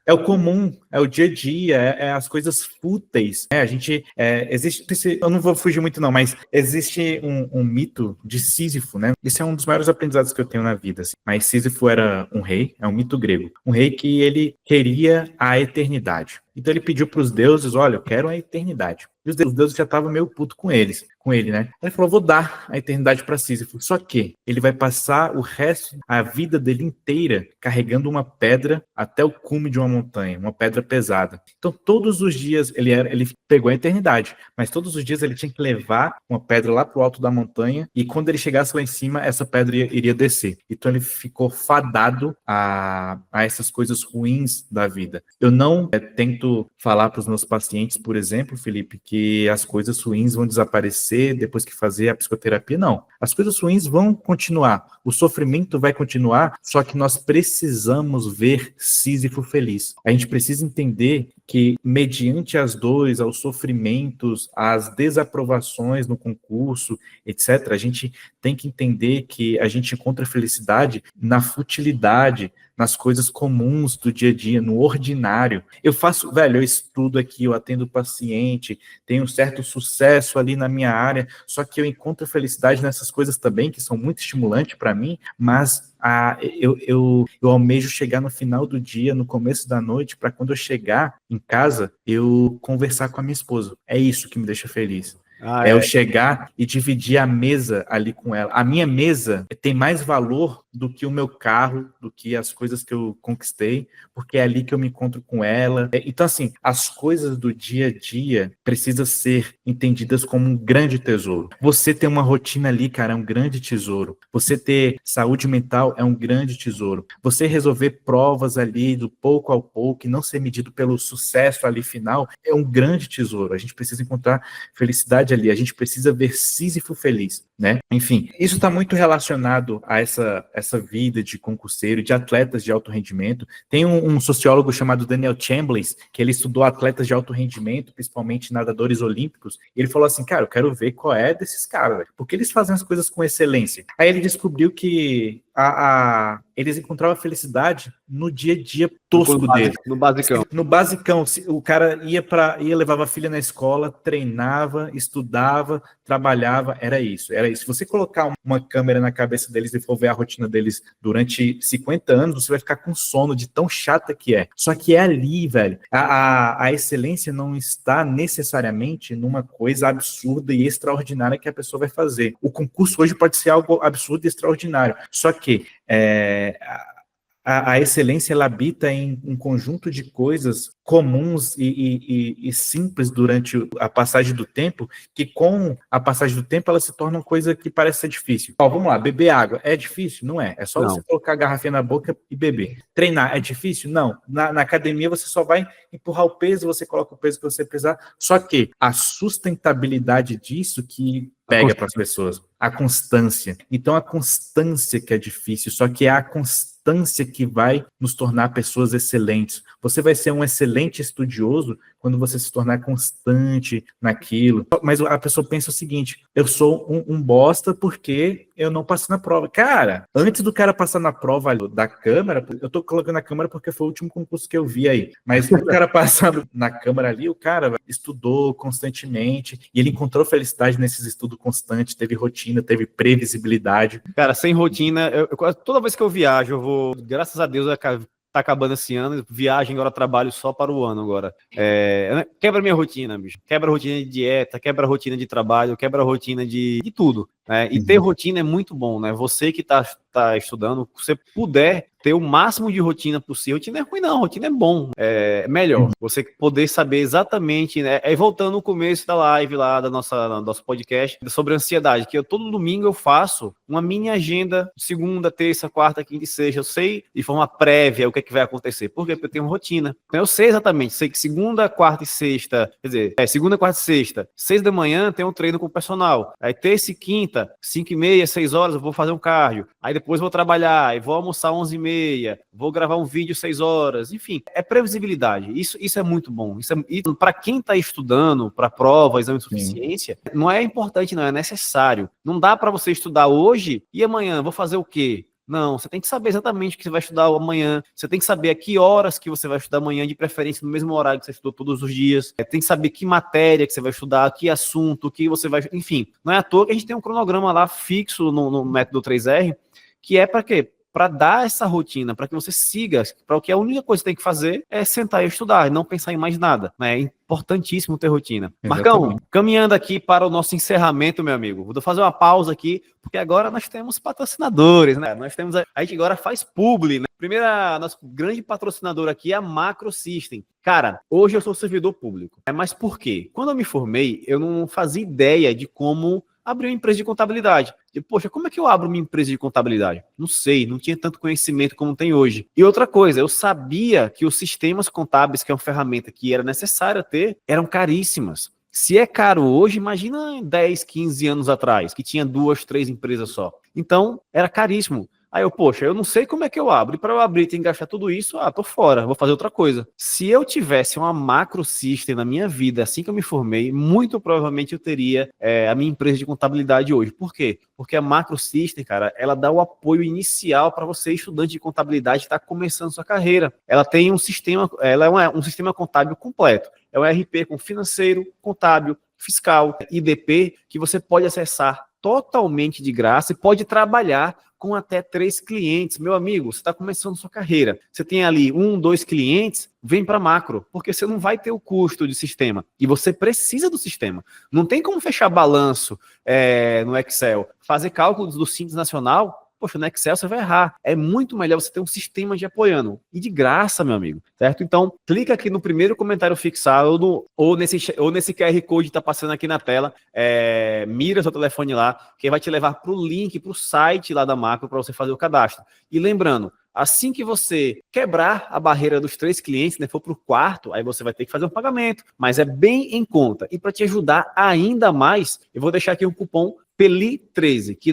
é o comum, é o dia a dia, é as coisas fúteis. A gente existe, eu não vou fugir muito não, mas existe um mito de Sísifo, né? Esse é um dos maiores aprendizados que eu tenho na vida. Assim. Mas Sísifo era um rei, é um mito grego, um rei que ele queria a eternidade. Então ele pediu para os deuses, olha, eu quero a eternidade. E os deuses já estavam meio putos com ele, né? Ele falou, vou dar a eternidade para Sísifo. Só que ele vai passar o resto, a vida dele inteira, carregando uma pedra até o cume de uma montanha, uma pedra pesada. Então todos os dias ele pegou a eternidade, mas todos os dias ele tinha que levar uma pedra lá para o alto da montanha e quando ele chegasse lá em cima, essa pedra iria descer. Então ele ficou fadado a essas coisas ruins da vida. Eu não tento falar para os meus pacientes, por exemplo, Felipe, que as coisas ruins vão desaparecer depois que fazer a psicoterapia, não. As coisas ruins vão continuar, o sofrimento vai continuar, só que nós precisamos ver Sísifo feliz. A gente precisa entender que, mediante as dores, aos sofrimentos, às desaprovações no concurso, etc., a gente tem que entender que a gente encontra felicidade na futilidade, nas coisas comuns do dia a dia, no ordinário. Eu estudo aqui, eu atendo paciente, tenho um certo sucesso ali na minha área, só que eu encontro felicidade nessas coisas também, que são muito estimulantes para mim, mas eu almejo chegar no final do dia, no começo da noite, para quando eu chegar em casa, eu conversar com a minha esposa. É isso que me deixa feliz. Eu chegar e dividir a mesa ali com ela. A minha mesa tem mais valor do que o meu carro, do que as coisas que eu conquistei, porque é ali que eu me encontro com ela. Então, assim, as coisas do dia a dia precisam ser entendidas como um grande tesouro. Você ter uma rotina ali, cara, é um grande tesouro. Você ter saúde mental é um grande tesouro. Você resolver provas ali do pouco ao pouco e não ser medido pelo sucesso ali final é um grande tesouro. A gente precisa encontrar felicidade ali, a gente precisa ver Sísifo feliz, né? Enfim, isso está muito relacionado a essa vida de concurseiro, de atletas de alto rendimento. Tem um sociólogo chamado Daniel Chambliss, que ele estudou atletas de alto rendimento, principalmente nadadores olímpicos, e ele falou assim, cara, eu quero ver qual é desses caras, porque eles fazem as coisas com excelência. Aí ele descobriu que eles encontravam a felicidade no dia a dia tosco dele. No basicão. No basicão, o cara ia levava a filha na escola, treinava, estudava, trabalhava, era isso. Se você colocar uma câmera na cabeça deles e for ver a rotina deles durante 50 anos, você vai ficar com sono de tão chata que é. Só que é ali, velho. A excelência não está necessariamente numa coisa absurda e extraordinária que a pessoa vai fazer. O concurso hoje pode ser algo absurdo e extraordinário. Só que a excelência, ela habita em um conjunto de coisas comuns e simples durante a passagem do tempo, que com a passagem do tempo ela se torna uma coisa que parece ser difícil. Vamos lá, beber água é difícil? Não é. É só você colocar a garrafinha na boca e beber. Treinar é difícil? Não. Na academia você só vai empurrar o peso, você coloca o peso que você precisar, só que a sustentabilidade disso que pega para as pessoas, a constância. Então a constância que é difícil, só que é a constância que vai nos tornar pessoas excelentes. Você vai ser um excelente estudioso quando você se tornar constante naquilo. Mas a pessoa pensa o seguinte: eu sou um bosta porque eu não passei na prova. Cara, antes do cara passar na prova da Câmara, eu tô colocando a Câmara porque foi o último concurso que eu vi aí, mas o cara passando na Câmara ali, o cara estudou constantemente e ele encontrou felicidade nesses estudos constantes, teve rotina, teve previsibilidade. Cara, sem rotina, toda vez que eu viajo, eu vou, graças a Deus, tá acabando esse ano, viagem, agora trabalho só para o ano agora. Quebra minha rotina, bicho. Quebra a rotina de dieta, quebra a rotina de trabalho, quebra a rotina de tudo. Né? E ter rotina é muito bom, né? Você que tá estudando, se você puder ter o máximo de rotina possível. Rotina é ruim, não, rotina é bom, é melhor. Você poder saber exatamente, né? Voltando no começo da live lá, do nosso podcast, sobre ansiedade, que todo domingo eu faço uma mini agenda, segunda, terça, quarta, quinta e sexta. Eu sei de forma prévia o que é que vai acontecer. Por quê? Porque eu tenho rotina. Então eu sei exatamente, sei que segunda, quarta e sexta, quer dizer, segunda, quarta e sexta, 6 da manhã tem um treino com o personal. Aí terça e quinta, 5h30, 6 horas, eu vou fazer um cardio. Aí depois vou trabalhar, e vou almoçar 11h30, vou gravar um vídeo 6 horas. Enfim, é previsibilidade. Isso é muito bom. Para quem está estudando para prova, exame de suficiência, não é importante, não é necessário. Não dá para você estudar hoje e amanhã vou fazer o quê? Não, você tem que saber exatamente o que você vai estudar amanhã, você tem que saber a que horas que você vai estudar amanhã, de preferência no mesmo horário que você estudou todos os dias, tem que saber que matéria que você vai estudar, que assunto, que você vai... Enfim, não é à toa que a gente tem um cronograma lá fixo no método 3R, que é para quê? Para dar essa rotina, para que você siga, para o que a única coisa que você tem que fazer é sentar e estudar, e não pensar em mais nada. Né? É importantíssimo ter rotina. Exatamente. Marcão, caminhando aqui para o nosso encerramento, meu amigo, vou fazer uma pausa aqui, porque agora nós temos patrocinadores, né? A gente agora faz publi, né? Nosso grande patrocinador aqui é a Macro System. Cara, hoje eu sou servidor público. Mas por quê? Quando eu me formei, eu não fazia ideia de como abrir uma empresa de contabilidade. Poxa, como é que eu abro uma empresa de contabilidade? Não sei, não tinha tanto conhecimento como tem hoje. E outra coisa, eu sabia que os sistemas contábeis, que é uma ferramenta que era necessária ter, eram caríssimas. Se é caro hoje, imagina 10, 15 anos atrás, que tinha 2, 3 empresas só. Então, era caríssimo. Aí eu não sei como é que eu abro. E para eu abrir, tem que gastar tudo isso. Tô fora, vou fazer outra coisa. Se eu tivesse uma Macro System na minha vida, assim que eu me formei, muito provavelmente eu teria a minha empresa de contabilidade hoje. Por quê? Porque a Macro System, cara, ela dá o apoio inicial para você, estudante de contabilidade, que está começando sua carreira. Ela tem um sistema, um sistema contábil completo. É um ERP com financeiro, contábil, fiscal, IDP, que você pode acessar totalmente de graça e pode trabalhar com até 3 clientes. Meu amigo, você está começando sua carreira. Você tem ali 1, 2 clientes, vem para Macro, porque você não vai ter o custo de sistema. E você precisa do sistema. Não tem como fechar balanço no Excel. Fazer cálculos do Simples Nacional, poxa, no Excel você vai errar. É muito melhor você ter um sistema de apoiando. E de graça, meu amigo. Certo? Então, clica aqui no primeiro comentário fixado ou nesse QR Code que está passando aqui na tela. Mira seu telefone lá, que vai te levar para o link, para o site lá da Macro, para você fazer o cadastro. E lembrando, assim que você quebrar a barreira dos 3 clientes, né, for para o 4º, aí você vai ter que fazer um pagamento, mas é bem em conta. E para te ajudar ainda mais, eu vou deixar aqui um cupom PELI13, que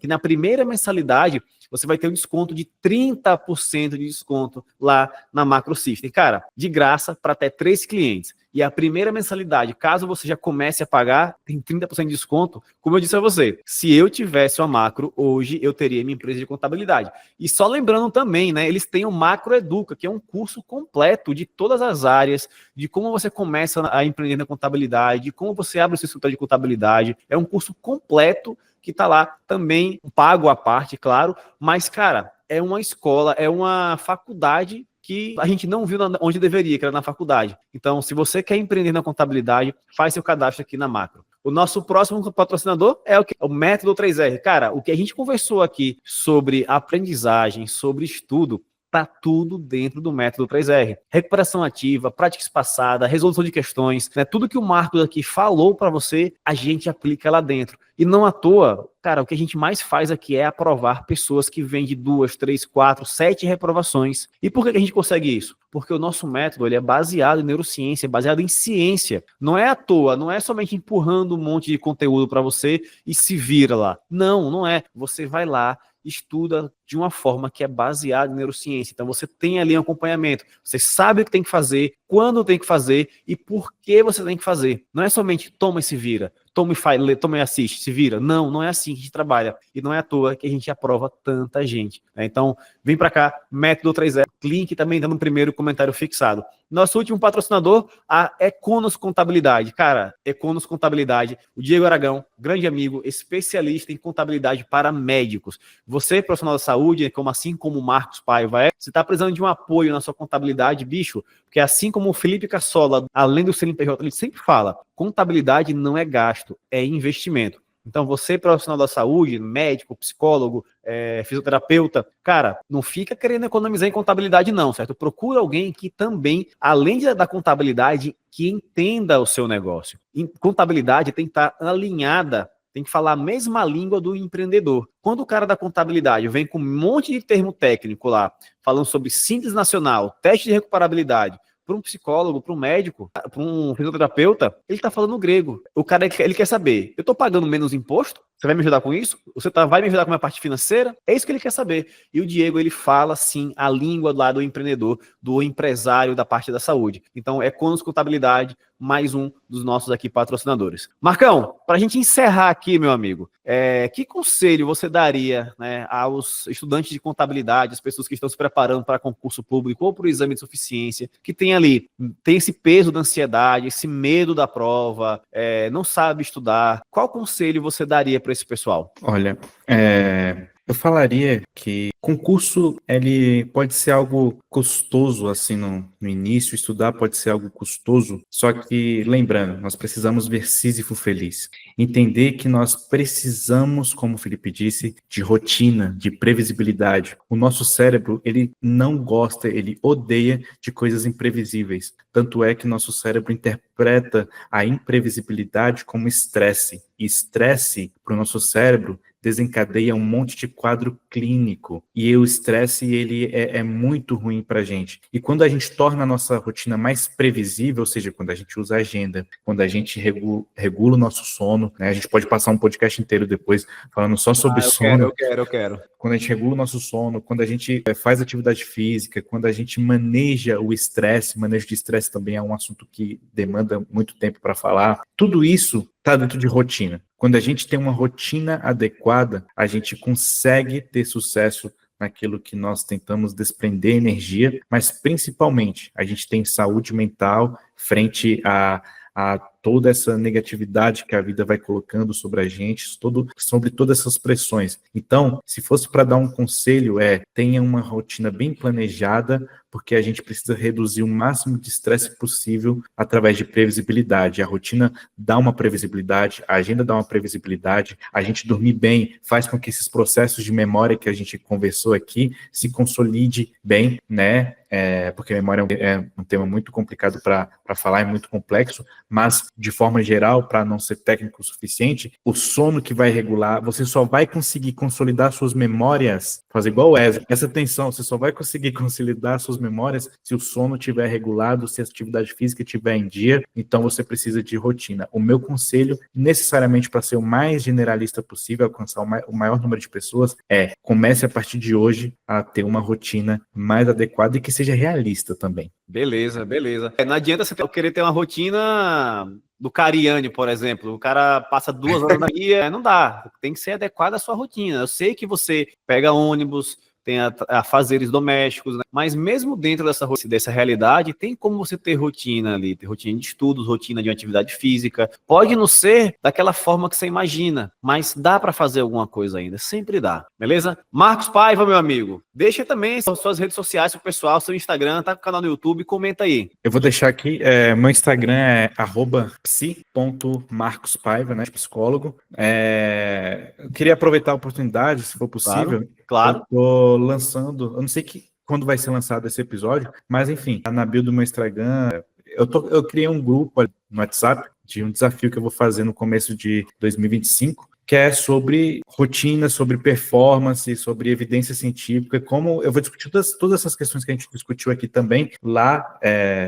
na primeira mensalidade você vai ter um desconto de 30% de desconto lá na Macro System. Cara, de graça para até 3 clientes. e a primeira mensalidade, caso você já comece a pagar, tem 30% de desconto. Como eu disse a você, se eu tivesse uma Macro, hoje eu teria minha empresa de contabilidade. E só lembrando também, né, eles têm o Macro Educa, que é um curso completo de todas as áreas, de como você começa a empreender na contabilidade, de como você abre o seu escritório de contabilidade. É um curso completo que está lá também, pago à parte, claro, mas, cara, é uma escola, é uma faculdade que a gente não viu onde deveria, que era na faculdade. Então, se você quer empreender na contabilidade, faz seu cadastro aqui na Macro. O nosso próximo patrocinador é o Método 3R. Cara, o que a gente conversou aqui sobre aprendizagem, sobre estudo, tá tudo dentro do Método 3R. Recuperação ativa, prática espaçada, resolução de questões, né? Tudo que o Marcos aqui falou para você, a gente aplica lá dentro. E não à toa, cara, o que a gente mais faz aqui é aprovar pessoas que vêm de 2, 3, 4, 7 reprovações. E por que a gente consegue isso? Porque o nosso método ele é baseado em neurociência, é baseado em ciência. Não é à toa, não é somente empurrando um monte de conteúdo para você e se vira lá. Não, não é. Você vai lá, estuda de uma forma que é baseada em neurociência. Então você tem ali um acompanhamento, você sabe o que tem que fazer, quando tem que fazer e por que você tem que fazer. Não é somente toma e se vira, toma e faz, toma e assiste, se vira. Não, não é assim que a gente trabalha. E não é à toa que a gente aprova tanta gente, né? Então, vem para cá, Método 3R, link também tá no primeiro comentário fixado. Nosso último patrocinador, a Econos Contabilidade. Cara, Econos Contabilidade, o Diego Aragão, grande amigo, especialista em contabilidade para médicos. Você, profissional da saúde, assim como o Marcos Paiva você está precisando de um apoio na sua contabilidade, bicho, porque assim como o Felipe Cassola, além do CNPJ, ele sempre fala, contabilidade não é gasto, é investimento. Então, você, profissional da saúde, médico, psicólogo, fisioterapeuta, cara, não fica querendo economizar em contabilidade não, certo? Procura alguém que também, além da contabilidade, que entenda o seu negócio. Contabilidade tem que estar alinhada, tem que falar a mesma língua do empreendedor. Quando o cara da contabilidade vem com um monte de termo técnico lá, falando sobre Simples Nacional, teste de recuperabilidade, para um psicólogo, para um médico, para um fisioterapeuta, ele está falando grego. O cara ele quer saber, eu estou pagando menos imposto? Você vai me ajudar com isso? Você vai me ajudar com a minha parte financeira? É isso que ele quer saber. E o Diego, ele fala, sim, a língua lá do empreendedor, do empresário da parte da saúde. Então, é Econos Contabilidade, mais um dos nossos aqui patrocinadores. Marcão, para a gente encerrar aqui, meu amigo, que conselho você daria, né, aos estudantes de contabilidade, as pessoas que estão se preparando para concurso público ou para o exame de suficiência, que tem esse peso da ansiedade, esse medo da prova, não sabe estudar? Qual conselho você daria para esse pessoal? Olha, eu falaria que concurso ele pode ser algo custoso assim no início, estudar pode ser algo custoso, só que lembrando, nós precisamos ver Sísifo feliz, entender que nós precisamos, como o Felipe disse, de rotina, de previsibilidade. O nosso cérebro, ele não gosta, ele odeia de coisas imprevisíveis, tanto é que nosso cérebro interpreta a imprevisibilidade como estresse, e estresse para o nosso cérebro desencadeia um monte de quadro clínico, e o estresse ele é muito ruim para a gente. E quando a gente torna a nossa rotina mais previsível, ou seja, quando a gente usa a agenda, quando a gente regula o nosso sono, né, a gente pode passar um podcast inteiro depois falando só sobre sono. Eu quero. Quando a gente regula o nosso sono, quando a gente faz atividade física, quando a gente maneja o estresse, manejo de estresse também é um assunto que demanda muito tempo para falar, tudo isso está dentro de rotina. Quando a gente tem uma rotina adequada, a gente consegue ter sucesso naquilo que nós tentamos desprender energia, mas principalmente a gente tem saúde mental frente a toda essa negatividade que a vida vai colocando sobre a gente, sobre todas essas pressões. Então, se fosse para dar um conselho, tenha uma rotina bem planejada, porque a gente precisa reduzir o máximo de estresse possível através de previsibilidade. A rotina dá uma previsibilidade, a agenda dá uma previsibilidade, a gente dormir bem faz com que esses processos de memória que a gente conversou aqui se consolide bem, né? Porque memória é um tema muito complicado para falar, é muito complexo, mas de forma geral, para não ser técnico o suficiente, o sono que vai regular, você só vai conseguir consolidar suas memórias, fazer igual o Wesley, presta atenção, você só vai conseguir consolidar suas memórias se o sono estiver regulado, se a atividade física estiver em dia, então você precisa de rotina. O meu conselho, necessariamente para ser o mais generalista possível, alcançar o maior número de pessoas, comece a partir de hoje a ter uma rotina mais adequada e que seja seja realista também. Beleza, beleza. Não adianta você querer ter uma rotina do Cariani, por exemplo. O cara passa 2 horas na guia, não dá. Tem que ser adequado à sua rotina. Eu sei que você pega ônibus, tem afazeres domésticos, né? Mas mesmo dentro dessa realidade, tem como você ter rotina ali, ter rotina de estudos, rotina de atividade física. Pode não ser daquela forma que você imagina, mas dá para fazer alguma coisa ainda, sempre dá, beleza? Marcos Paiva, meu amigo, deixa também suas redes sociais pro pessoal, seu Instagram, tá com o canal no YouTube, comenta aí. Eu vou deixar aqui, meu Instagram é @psi.marcospaiva, né, psicólogo. Eu queria aproveitar a oportunidade, se for possível. Claro. Eu tô lançando, eu não sei quando vai ser lançado esse episódio, mas enfim, na bio do meu Instagram, eu criei um grupo no WhatsApp de um desafio que eu vou fazer no começo de 2025, que é sobre rotina, sobre performance, sobre evidência científica, como eu vou discutir todas essas questões que a gente discutiu aqui também, lá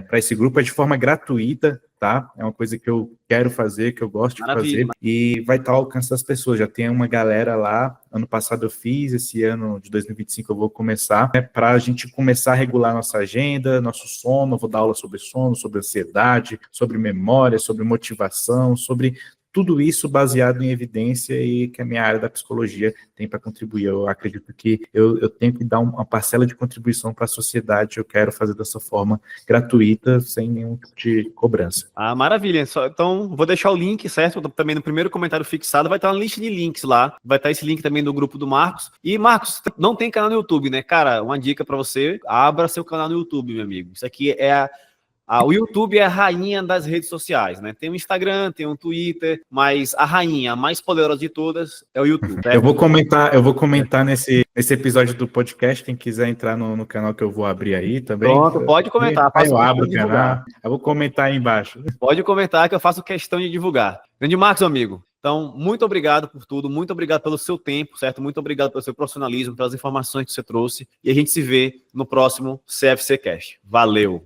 para esse grupo, é de forma gratuita, tá? É uma coisa que eu quero fazer, que eu gosto de fazer, e vai estar ao alcance das pessoas. Já tem uma galera lá, ano passado eu fiz, esse ano de 2025 eu vou começar, para a gente começar a regular nossa agenda, nosso sono. Eu vou dar aula sobre sono, sobre ansiedade, sobre memória, sobre motivação, sobre tudo isso baseado em evidência e que a minha área da psicologia tem para contribuir. Eu acredito que eu tenho que dar uma parcela de contribuição para a sociedade. Eu quero fazer dessa forma gratuita, sem nenhum tipo de cobrança. Ah, maravilha. Então, vou deixar o link, certo? Também no primeiro comentário fixado vai estar uma lista de links lá. Vai estar esse link também do grupo do Marcos. E, Marcos, não tem canal no YouTube, né? Cara, uma dica para você, abra seu canal no YouTube, meu amigo. Isso aqui é o YouTube é a rainha das redes sociais, né? Tem o Instagram, tem o Twitter, mas a rainha, a mais poderosa de todas, é o YouTube. Certo? Eu vou comentar nesse episódio do podcast. Quem quiser entrar no canal que eu vou abrir aí também. Pronto, pode comentar. Eu abro o canal, eu vou comentar aí embaixo. Pode comentar que eu faço questão de divulgar. Grande Marcos, amigo. Então, muito obrigado por tudo, muito obrigado pelo seu tempo, certo? Muito obrigado pelo seu profissionalismo, pelas informações que você trouxe. E a gente se vê no próximo CFC Cast. Valeu!